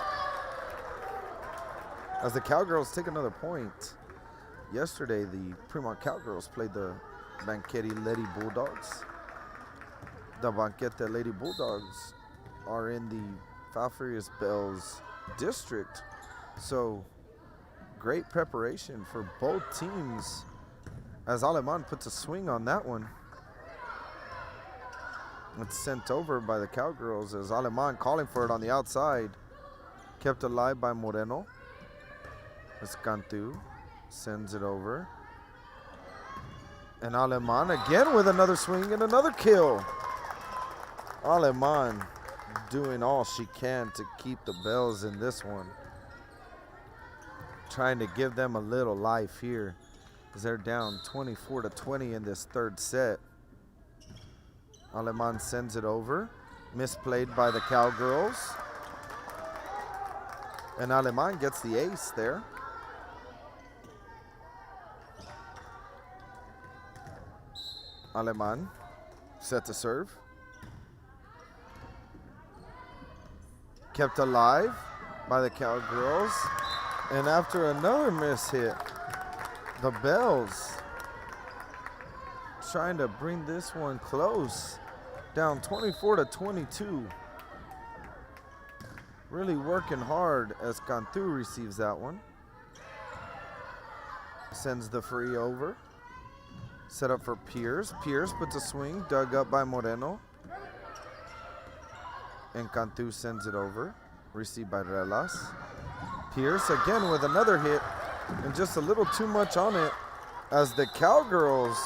As the Cowgirls take another point. Yesterday, the Premont Cowgirls played the Banquete Lady Bulldogs. The Banquete Lady Bulldogs are in the Falfurrias Bells district. So, great preparation for both teams as Aleman puts a swing on that one. It's sent over by the Cowgirls as Aleman calling for it on the outside. Kept alive by Moreno. As Cantu sends it over. And Aleman again with another swing and another kill. Aleman doing all she can to keep the Bells in this one. Trying to give them a little life here as they're down 24 to 20 in this third set. Aleman sends it over. Misplayed by the Cowgirls. And Aleman gets the ace there. Aleman set to serve. Kept alive by the Cowgirls. And after another miss hit, the Bells trying to bring this one close. Down 24 to 22. Really working hard as Cantu receives that one. Sends the free over. Set up for Pierce. Pierce puts a swing, dug up by Moreno. And Cantu sends it over. Received by Relas. Pierce again with another hit. And just a little too much on it as the Cowgirls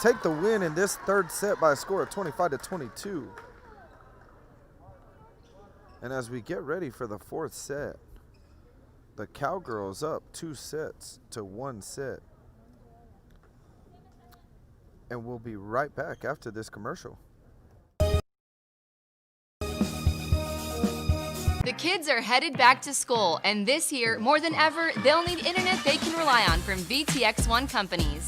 take the win in this third set by a score of 25 to 22. And as we get ready for the fourth set, the Cowgirls up 2 sets to 1 set. And we'll be right back after this commercial. The kids are headed back to school, and this year, more than ever, they'll need internet they can rely on from VTX1 companies.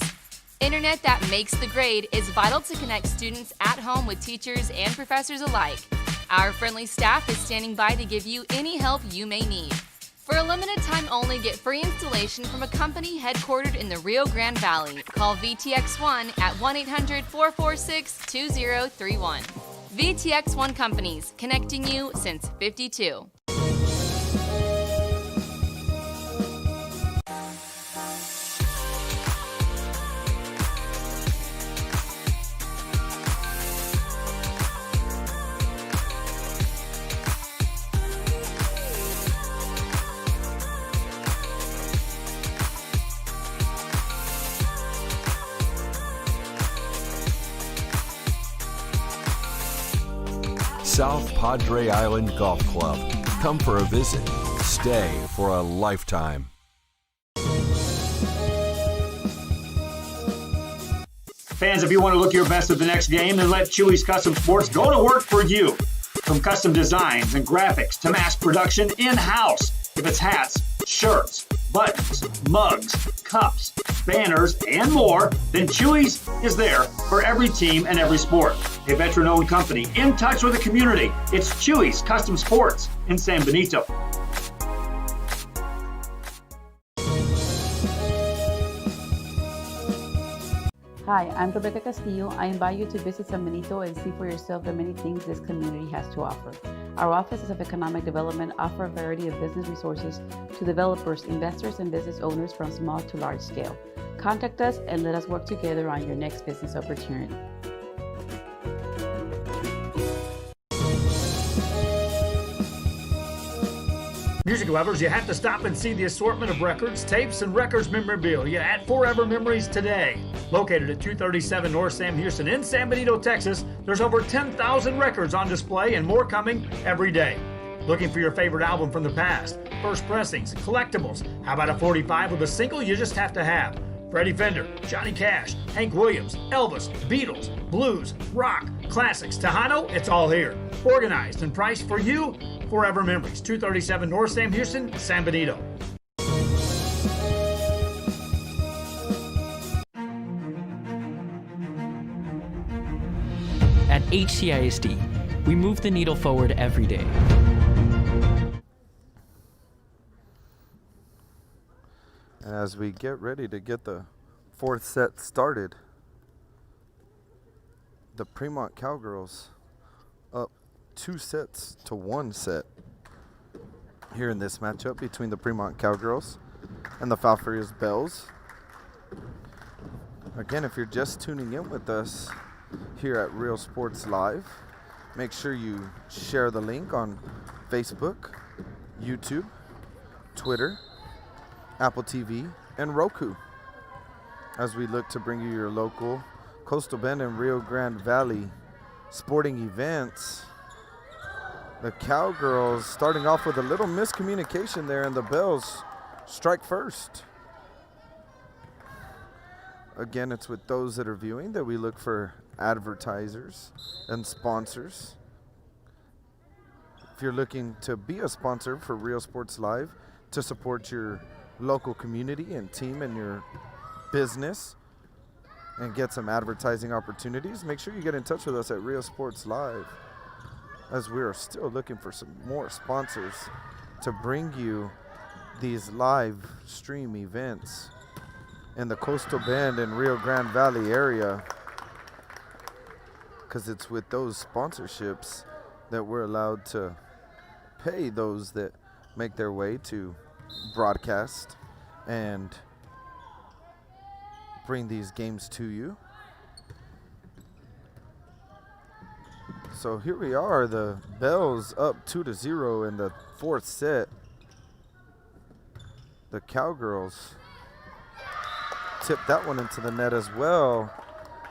Internet that makes the grade is vital to connect students at home with teachers and professors alike. Our friendly staff is standing by to give you any help you may need. For a limited time only, get free installation from a company headquartered in the Rio Grande Valley. Call VTX1 at 1-800-446-2031. VTX1 Companies, connecting you since '52. South Padre Island Golf Club. Come for a visit. Stay for a lifetime. Fans, if you want to look your best at the next game, then let Chewy's Custom Sports go to work for you. From custom designs and graphics to mass production in-house. If it's hats, shirts, buttons, mugs, cups, banners, and more, then Chewy's is there for every team and every sport. A veteran-owned company in touch with the community. It's Chewy's Custom Sports in San Benito. Hi, I'm Rebecca Castillo. I invite you to visit San Benito and see for yourself the many things this community has to offer. Our offices of economic development offer a variety of business resources to developers, investors, and business owners from small to large scale. Contact us and let us work together on your next business opportunity. Music lovers, you have to stop and see the assortment of records, tapes, and records memorabilia at Forever Memories today. Located at 237 North Sam Houston in San Benito, Texas, there's over 10,000 records on display and more coming every day. Looking for your favorite album from the past, first pressings, collectibles. How about a 45 with a single you just have to have? Freddie Fender, Johnny Cash, Hank Williams, Elvis, Beatles, blues, rock, classics, Tejano, it's all here. Organized and priced for you. Forever Memories, 237 North Sam Houston, San Benito. At HCISD, we move the needle forward every day. As we get ready to get the fourth set started, the Premont Cowgirls up 2 sets to 1 set here in this matchup between the Premont Cowgirls and the Falfurrias Bells. Again, if you're just tuning in with us here at Real Sports Live, make sure you share the link on Facebook, YouTube, Twitter, Apple TV, and Roku as we look to bring you your local Coastal Bend and Rio Grande Valley sporting events. The Cowgirls starting off with a little miscommunication there, and the Bells strike first. Again, it's with those that are viewing that we look for advertisers and sponsors. If you're looking to be a sponsor for Real Sports Live to support your local community and team and your business and get some advertising opportunities, make sure you get in touch with us at Real Sports Live, as we are still looking for some more sponsors to bring you these live stream events in the Coastal Bend and Rio Grande Valley area, because it's with those sponsorships that we're allowed to pay those that make their way to broadcast and bring these games to you. So here we are, the Bells up 2-0 in the fourth set. The Cowgirls tipped that one into the net as well,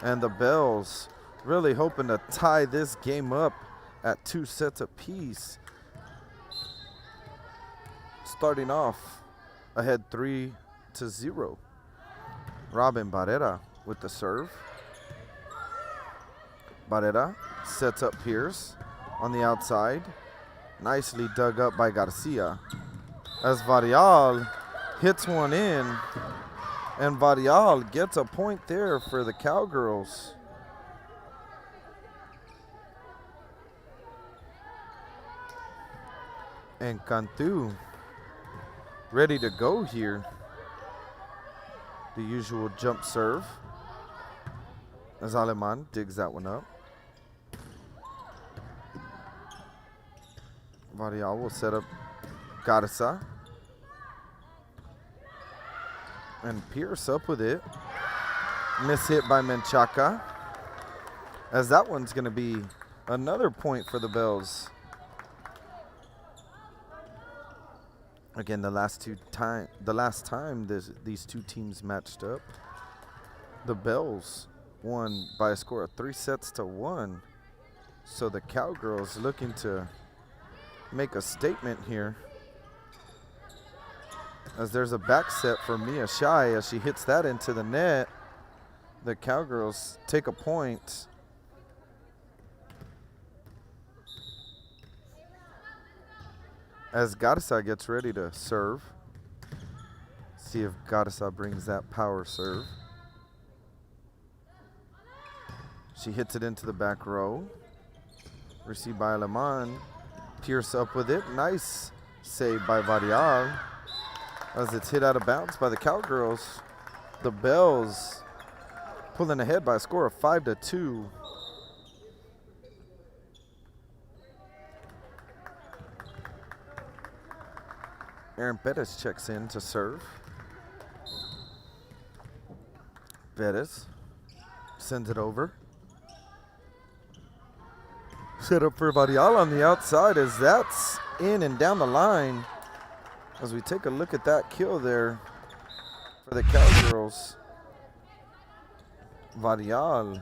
and the Bells really hoping to tie this game up at 2 sets apiece. Starting off ahead 3-0. Robin Barrera with the serve. Barrera sets up Pierce on the outside. Nicely dug up by Garcia. As Varial hits one in, and Varial gets a point there for the Cowgirls. And Cantu ready to go here. The usual jump serve as Aleman digs that one up. Varial will set up Garza. And Pierce up with it. Miss hit by Menchaca. As that one's going to be another point for the Bells. Again, the last time these two teams matched up, the Bells won by a score of 3-1. So the Cowgirls looking to make a statement here. As there's a back set for Mia Shai as she hits that into the net. The Cowgirls take a point. As Garza gets ready to serve. See if Garza brings that power serve. She hits it into the back row. Received by Aleman. Pierce up with it. Nice save by Varial. As it's hit out of bounds by the Cowgirls. The Bells pulling ahead by a score of 5-2. Aaron Bettis checks in to serve. Bettis sends it over. Set up for Varial on the outside as that's in and down the line. As we take a look at that kill there for the Cowgirls. Varial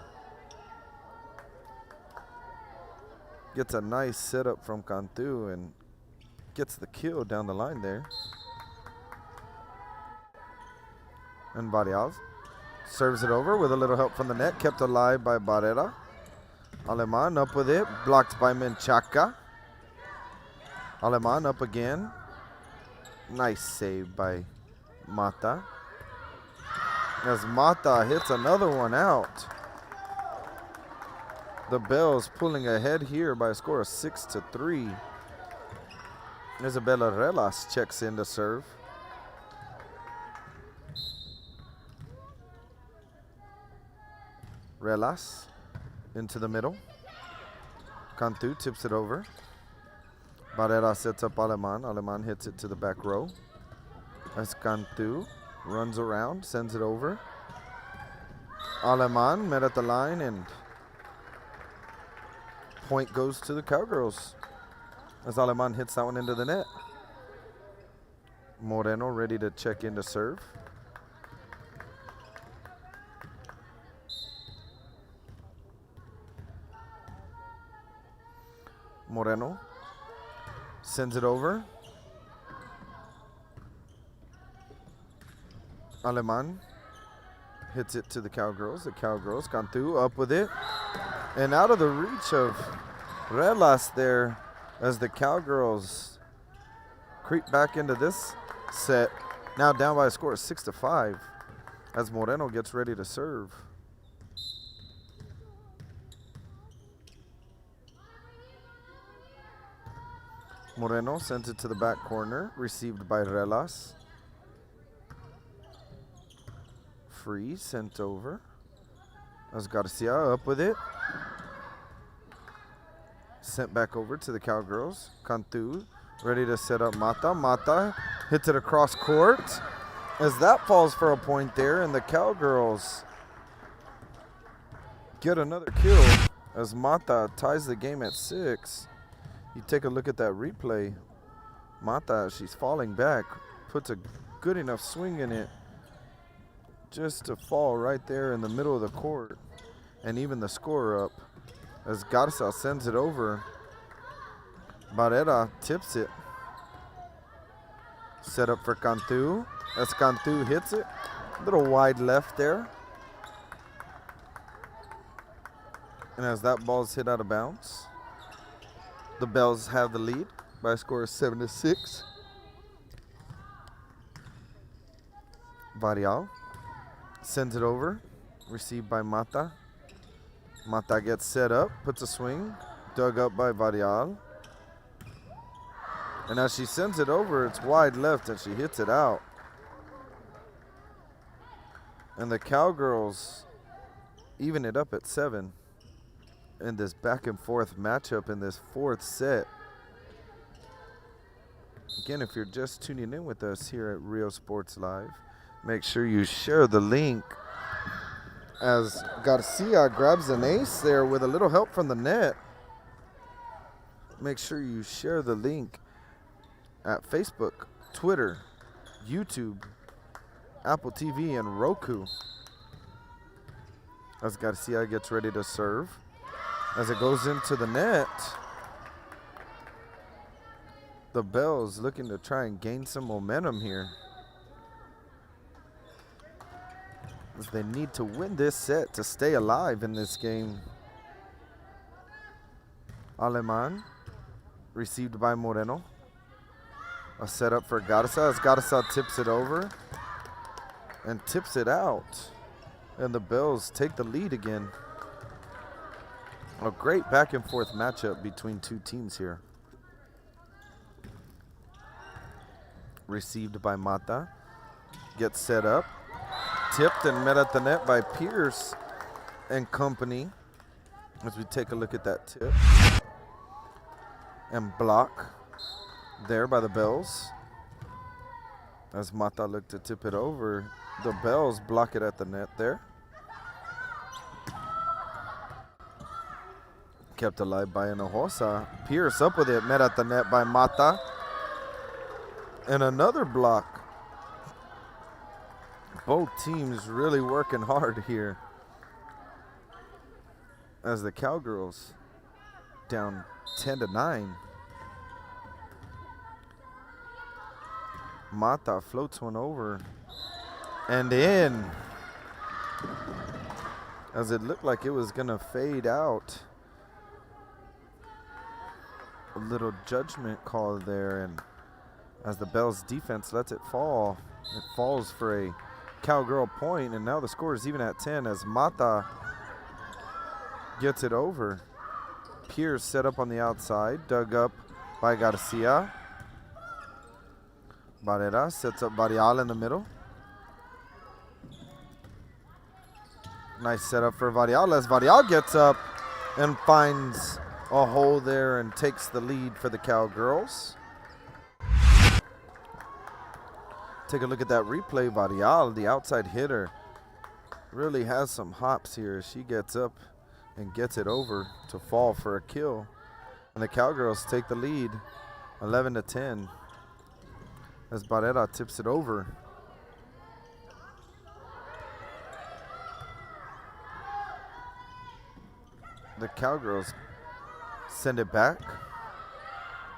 gets a nice setup from Cantu and gets the kill down the line there. And Varial serves it over with a little help from the net, kept alive by Barrera. Aleman up with it, blocked by Menchaca. Aleman up again. Nice save by Mata. As Mata hits another one out. The Bells pulling ahead here by a score of 6-3. Isabella Relas checks in to serve. Relas into the middle. Cantu tips it over. Barrera sets up Aleman. Aleman hits it to the back row. As Cantu runs around, sends it over. Aleman met at the line and point goes to the Cowgirls. As Aleman hits that one into the net. Moreno ready to check in to serve. Moreno sends it over. Aleman hits it to the Cowgirls. The Cowgirls, Cantu up with it. And out of the reach of Relas there as the Cowgirls creep back into this set. Now down by a score of 6-5 as Moreno gets ready to serve. Moreno sends it to the back corner, received by Relas. Free, sent over. As Garcia up with it. Sent back over to the Cowgirls. Cantu ready to set up Mata. Mata hits it across court. As that falls for a point there, and the Cowgirls get another kill as Mata ties the game at 6. You take a look at that replay. Mata, she's falling back, puts a good enough swing in it just to fall right there in the middle of the court and even the score up as Garza sends it over. Barrera tips it. Set up for Cantu as Cantu hits it. A little wide left there. And as that ball's hit out of bounds, the Bells have the lead by a score of 7-6. Varial sends it over, received by Mata. Mata gets set up, puts a swing, dug up by Varial. And as she sends it over, it's wide left and she hits it out. And the Cowgirls even it up at 7 in this back and forth matchup in this fourth set. Again, if you're just tuning in with us here at Rio Sports Live, make sure you share the link as Garcia grabs an ace there with a little help from the net. Make sure you share the link at Facebook, Twitter, YouTube, Apple TV, and Roku. As Garcia gets ready to serve. As it goes into the net, the Bells looking to try and gain some momentum here, as they need to win this set to stay alive in this game. Aleman, received by Moreno. A setup for Garza as Garza tips it over and tips it out. And the Bells take the lead again. A great back and forth matchup between two teams here. Received by Mata. Gets set up. Tipped and met at the net by Pierce and company. As we take a look at that tip. And block there by the Bells. As Mata looked to tip it over, the Bells block it at the net there. Kept alive by Hinojosa. Pierce up with it, met at the net by Mata. And another block. Both teams really working hard here. As the Cowgirls down 10-9. Mata floats one over and in. As it looked like it was gonna fade out. A little judgment call there, and as the Bells defense lets it fall, it falls for a Cowgirl point, and now the score is even at 10 as Mata gets it over. Pierce set up on the outside, dug up by Garcia. Barrera sets up Varial in the middle. Nice setup for Varial as Varial gets up and finds a hole there and takes the lead for the Cowgirls. Take a look at that replay. Varial, the outside hitter, really has some hops here. She gets up and gets it over to fall for a kill. And the Cowgirls take the lead 11-10 as Barrera tips it over. The Cowgirls send it back.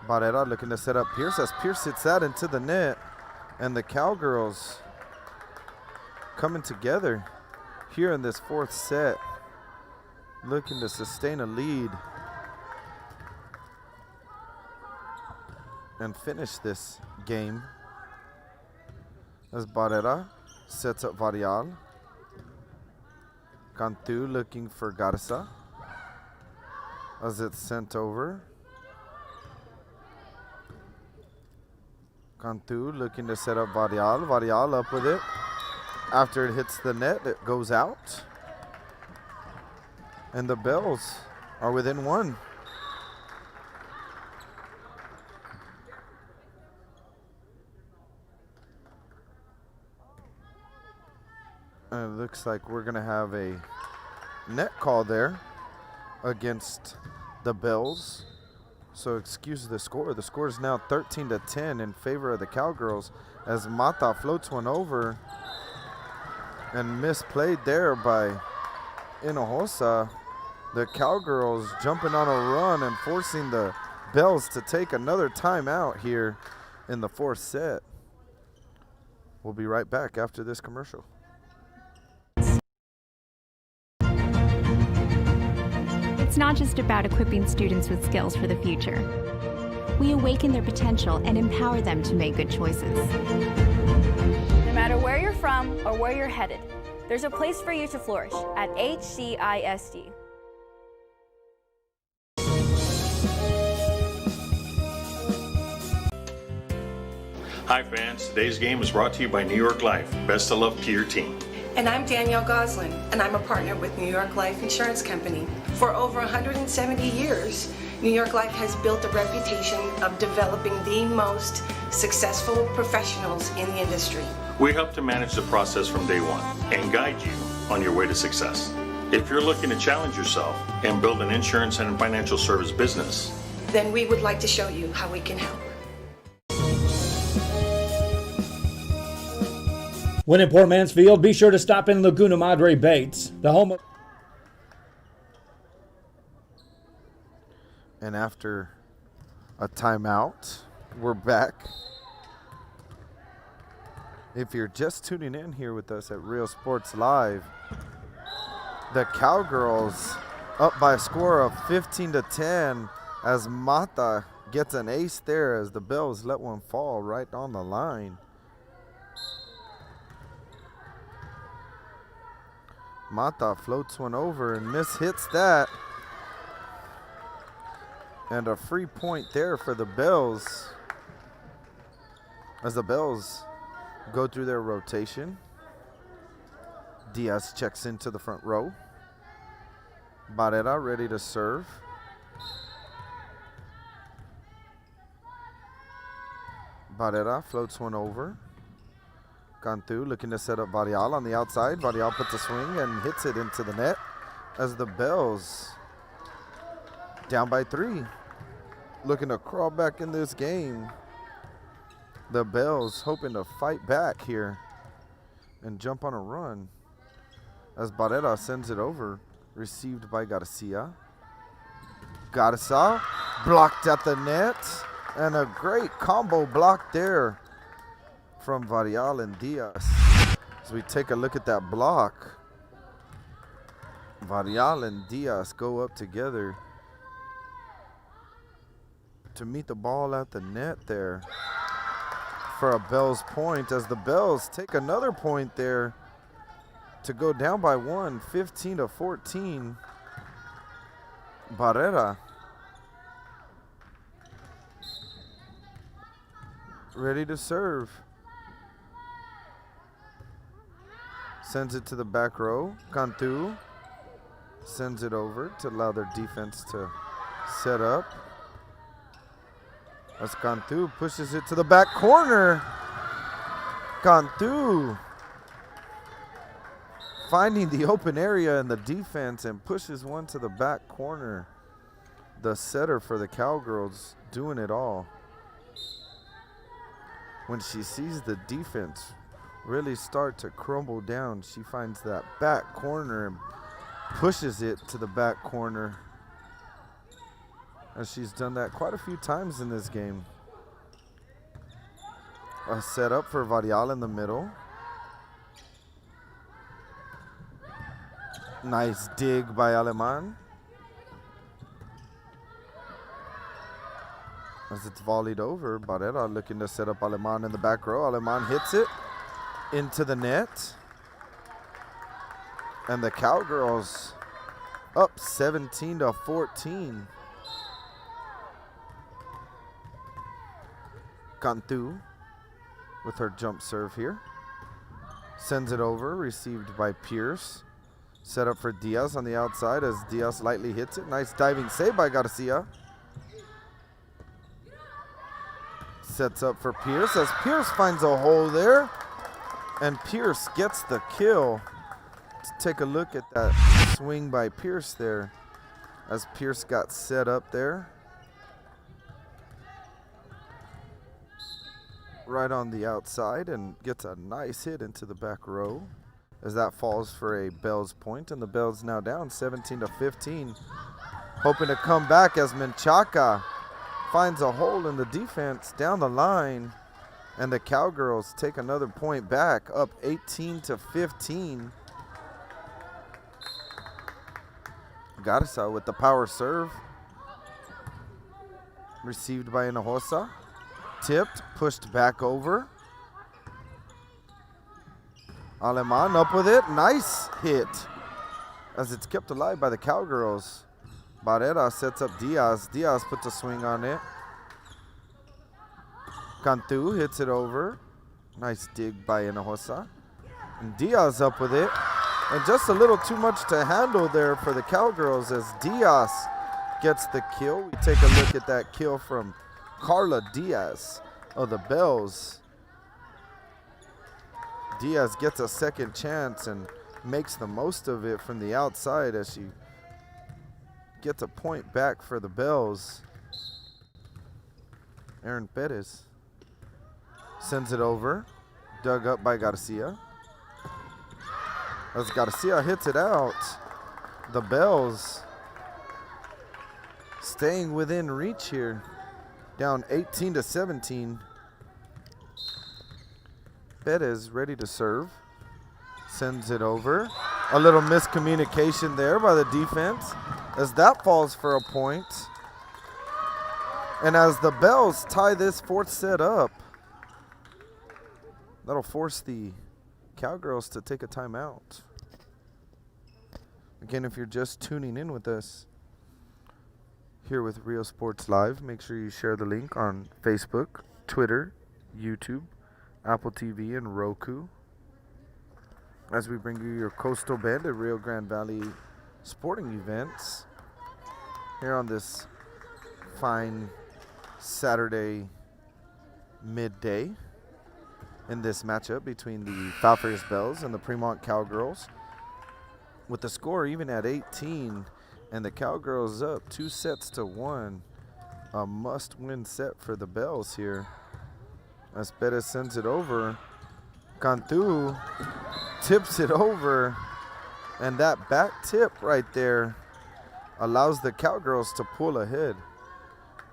Barrera looking to set up Pierce as Pierce hits that into the net. And the Cowgirls coming together here in this fourth set, looking to sustain a lead and finish this game. As Barrera sets up Varial. Cantu looking for Garza as it's sent over. Cantu looking to set up Varial. Varial up with it. After it hits the net, it goes out. And the Bells are within one. And it looks like we're going to have a net call there against the Bells. So excuse the score. The score is now 13-10 in favor of the Cowgirls as Mata floats one over and misplayed there by Hinojosa. The Cowgirls jumping on a run and forcing the Bells to take another timeout here in the fourth set. We'll be right back after this commercial. It's not just about equipping students with skills for the future. We awaken their potential and empower them to make good choices. No matter where you're from or where you're headed, there's a place for you to flourish at HCISD. Hi fans, today's game is brought to you by New York Life. Best of luck to your team. And I'm Danielle Goslin, and I'm a partner with New York Life Insurance Company. For over 170 years, New York Life has built a reputation of developing the most successful professionals in the industry. We help to manage the process from day one and guide you on your way to success. If you're looking to challenge yourself and build an insurance and financial service business, then we would like to show you how we can help. When in Port Mansfield, be sure to stop in Laguna Madre Bates, the home of... And after a timeout, we're back. If you're just tuning in here with us at Real Sports Live, the Cowgirls up by a score of 15-10 as Mata gets an ace there as the Bells let one fall right on the line. Mata floats one over and mishits that. And a free point there for the Bells as the Bells go through their rotation. Diaz checks into the front row. Barrera ready to serve. Barrera floats one over. Cantu looking to set up Varial on the outside. Varial puts a swing and hits it into the net as the Bells down by 3. Looking to crawl back in this game. The Bells hoping to fight back here and jump on a run as Barrera sends it over. Received by Garcia. Garza blocked at the net and a great combo block there from Varial and Diaz. As we take a look at that block, Varial and Diaz go up together to meet the ball at the net there for a Bells point as the Bells take another point there to go down by 1, 15-14. Barrera ready to serve. Sends it to the back row. Cantu sends it over to allow their defense to set up. As Cantu pushes it to the back corner. Cantu finding the open area in the defense and pushes one to the back corner. The setter for the Cowgirls doing it all. When she sees the defense really start to crumble down, she finds that back corner and pushes it to the back corner. And she's done that quite a few times in this game. A setup for Varial in the middle. Nice dig by Aleman. As it's volleyed over, Barrera looking to set up Aleman in the back row. Aleman hits it into the net. And the Cowgirls up 17-14. Cantu with her jump serve here. Sends it over, received by Pierce. Set up for Diaz on the outside as Diaz lightly hits it. Nice diving save by Garcia. Sets up for Pierce as Pierce finds a hole there. And Pierce gets the kill. Let's take a look at that swing by Pierce there as Pierce got set up there. Right on the outside and gets a nice hit into the back row as that falls for a Bells point, and the Bells now down 17-15. Hoping to come back as Menchaca finds a hole in the defense down the line, and the Cowgirls take another point back, up 18-15. Garza with the power serve. Received by Hinojosa. Tipped, pushed back over. Aleman up with it. Nice hit. As it's kept alive by the Cowgirls. Barrera sets up Diaz. Diaz puts a swing on it. Cantu hits it over. Nice dig by Hinojosa. And Diaz up with it. And just a little too much to handle there for the Cowgirls as Diaz gets the kill. We take a look at that kill from Carla Diaz of the Bells. Diaz gets a second chance and makes the most of it from the outside as she gets a point back for the Bells. Aaron Perez sends it over, dug up by Garcia. As Garcia hits it out, the Bells staying within reach here, down 18-17. Perez ready to serve, sends it over. A little miscommunication there by the defense as that falls for a point. And as the Bells tie this fourth set up, that'll force the Cowgirls to take a timeout. Again, if you're just tuning in with us here with Rio Sports Live, make sure you share the link on Facebook, Twitter, YouTube, Apple TV, and Roku as we bring you your Coastal Bend and Rio Grande Valley sporting events here on this fine Saturday midday in this matchup between the Falfurrias Bells and the Premont Cowgirls. With the score even at 18 and the Cowgirls up 2-1, a must-win set for the Bells here. As Perez sends it over, Cantu tips it over, and that back tip right there allows the Cowgirls to pull ahead.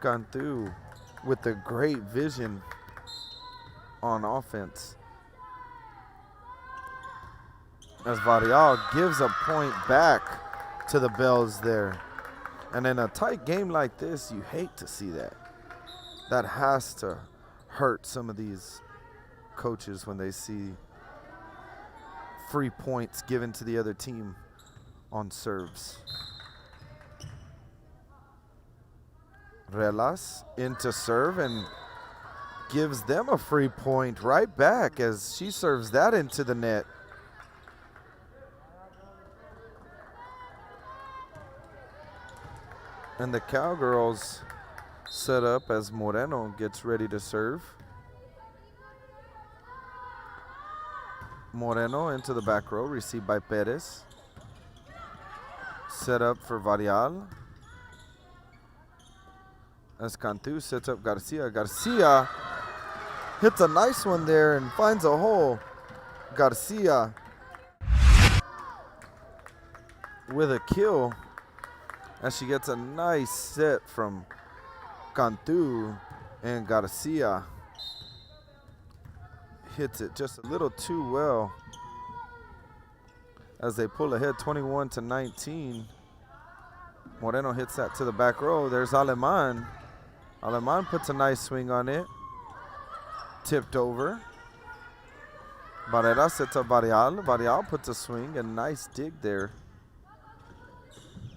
Cantu with the great vision on offense. As Varial gives a point back to the Bells there. And in a tight game like this, you hate to see that. That has to hurt some of these coaches when they see free points given to the other team on serves. Relas into serve and gives them a free point right back as she serves that into the net. And the Cowgirls set up as Moreno gets ready to serve. Moreno into the back row, received by Perez. Set up for Varial. As Cantu sets up Garcia. Garcia hits a nice one there and finds a hole. Garcia with a kill as she gets a nice set from Cantu, and Garcia hits it just a little too well as they pull ahead 21-19. Moreno hits that to the back row. There's Aleman. Aleman puts a nice swing on it. Tipped over. Barrera sets up Varial. Varial puts a swing, a nice dig there.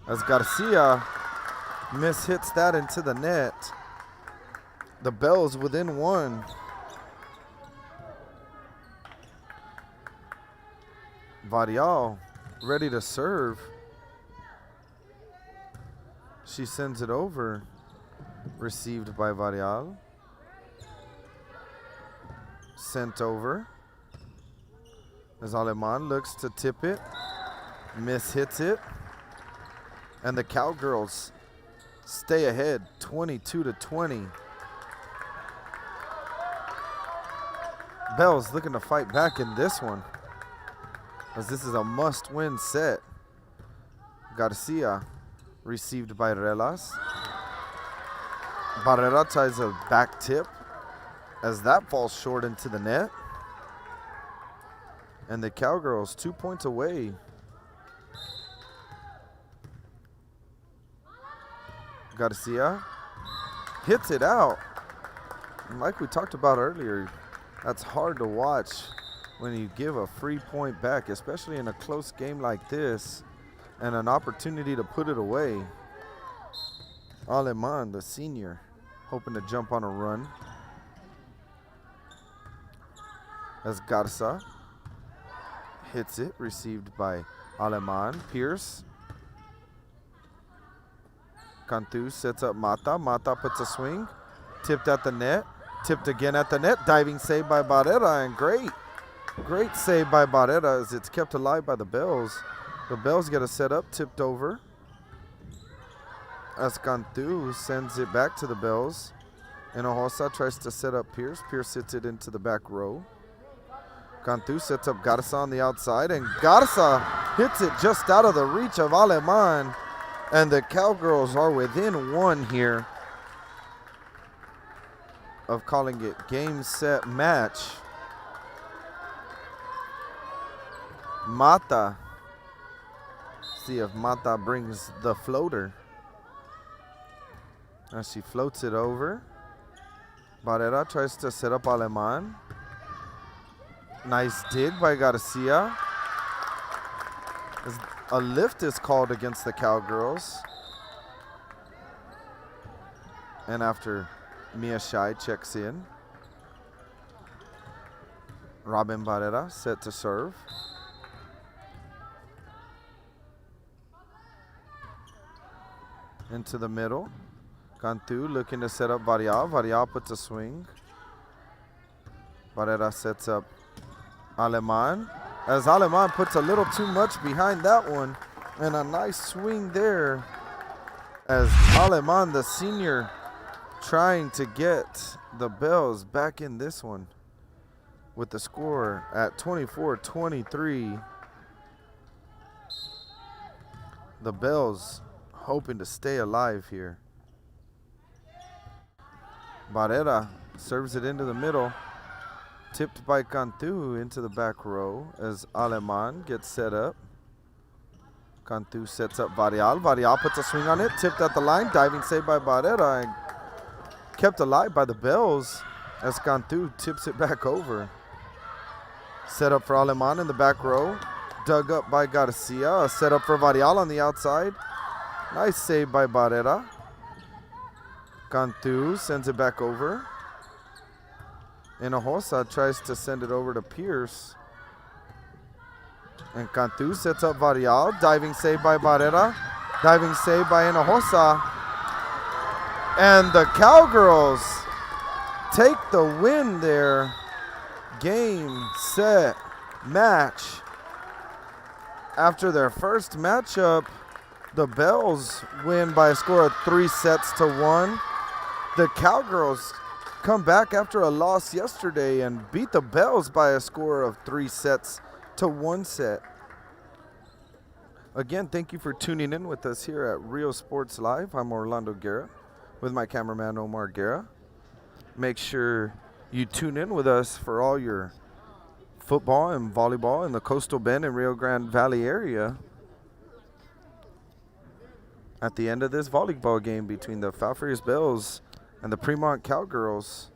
As Garcia mishits that into the net. The Bells within one. Varial ready to serve. She sends it over. Received by Varial. Sent over. As Aleman looks to tip it. Mishits it. And the Cowgirls stay ahead 22-20. Bells looking to fight back in this one, as this is a must-win set. Garcia received by Relas. Barrera tries a back tip as that falls short into the net. And the Cowgirls 2 points away Garcia hits it out. And like we talked about earlier, that's hard to watch when you give a free point back, especially in a close game like this, and an opportunity to put it away. Aleman, the senior, hoping to jump on a run. As Garza hits it, received by Aleman. Pierce. Cantu sets up Mata. Mata puts a swing. Tipped at the net. Tipped again at the net. Diving save by Barrera, and great save by Barrera as it's kept alive by the Bells. The Bells get a set up, tipped over. As Cantu sends it back to the Bells. Hinojosa tries to set up Pierce. Pierce hits it into the back row. Cantu sets up Garza on the outside, and Garza hits it just out of the reach of Aleman. And the Cowgirls are within one here of calling it game, set, match. Mata. See if Mata brings the floater. As she floats it over. Barrera tries to set up Aleman. Nice dig by Garcia. A lift is called against the Cowgirls. And after Mia Shai checks in, Robin Barrera set to serve. Into the middle. Cantu looking to set up Varial. Varial puts a swing. Barrera sets up Aleman. As Aleman puts a little too much behind that one. And a nice swing there. As Aleman, the senior, trying to get the Bells back in this one. With the score at 24-23. The Bells hoping to stay alive here. Barrera serves it into the middle. Tipped by Cantu into the back row as Aleman gets set up. Cantu sets up Varial. Varial puts a swing on it. Tipped at the line. Diving save by Barrera. And kept alive by the Bells as Cantu tips it back over. Set up for Aleman in the back row. Dug up by Garcia. A set up for Varial on the outside. Nice save by Barrera. Cantu sends it back over. Hinojosa tries to send it over to Pierce. And Cantu sets up Varial. Diving save by Barrera. Diving save by Hinojosa. And the Cowgirls take the win there. Game, set, match. After their first matchup, the Bells win by a score of 3-1. The Cowgirls come back after a loss yesterday and beat the Bells by a score of 3-1. Again, thank you for tuning in with us here at Real Sports Live. I'm Orlando Guerra with my cameraman Omar Guerra. Make sure you tune in with us for all your football and volleyball in the Coastal Bend and Rio Grande Valley area. At the end of this volleyball game between the Falfurrias Bells and the Premont Cowgirls.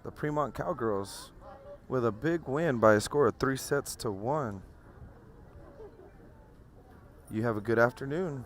The Premont Cowgirls with a big win by a score of 3-1. You have a good afternoon.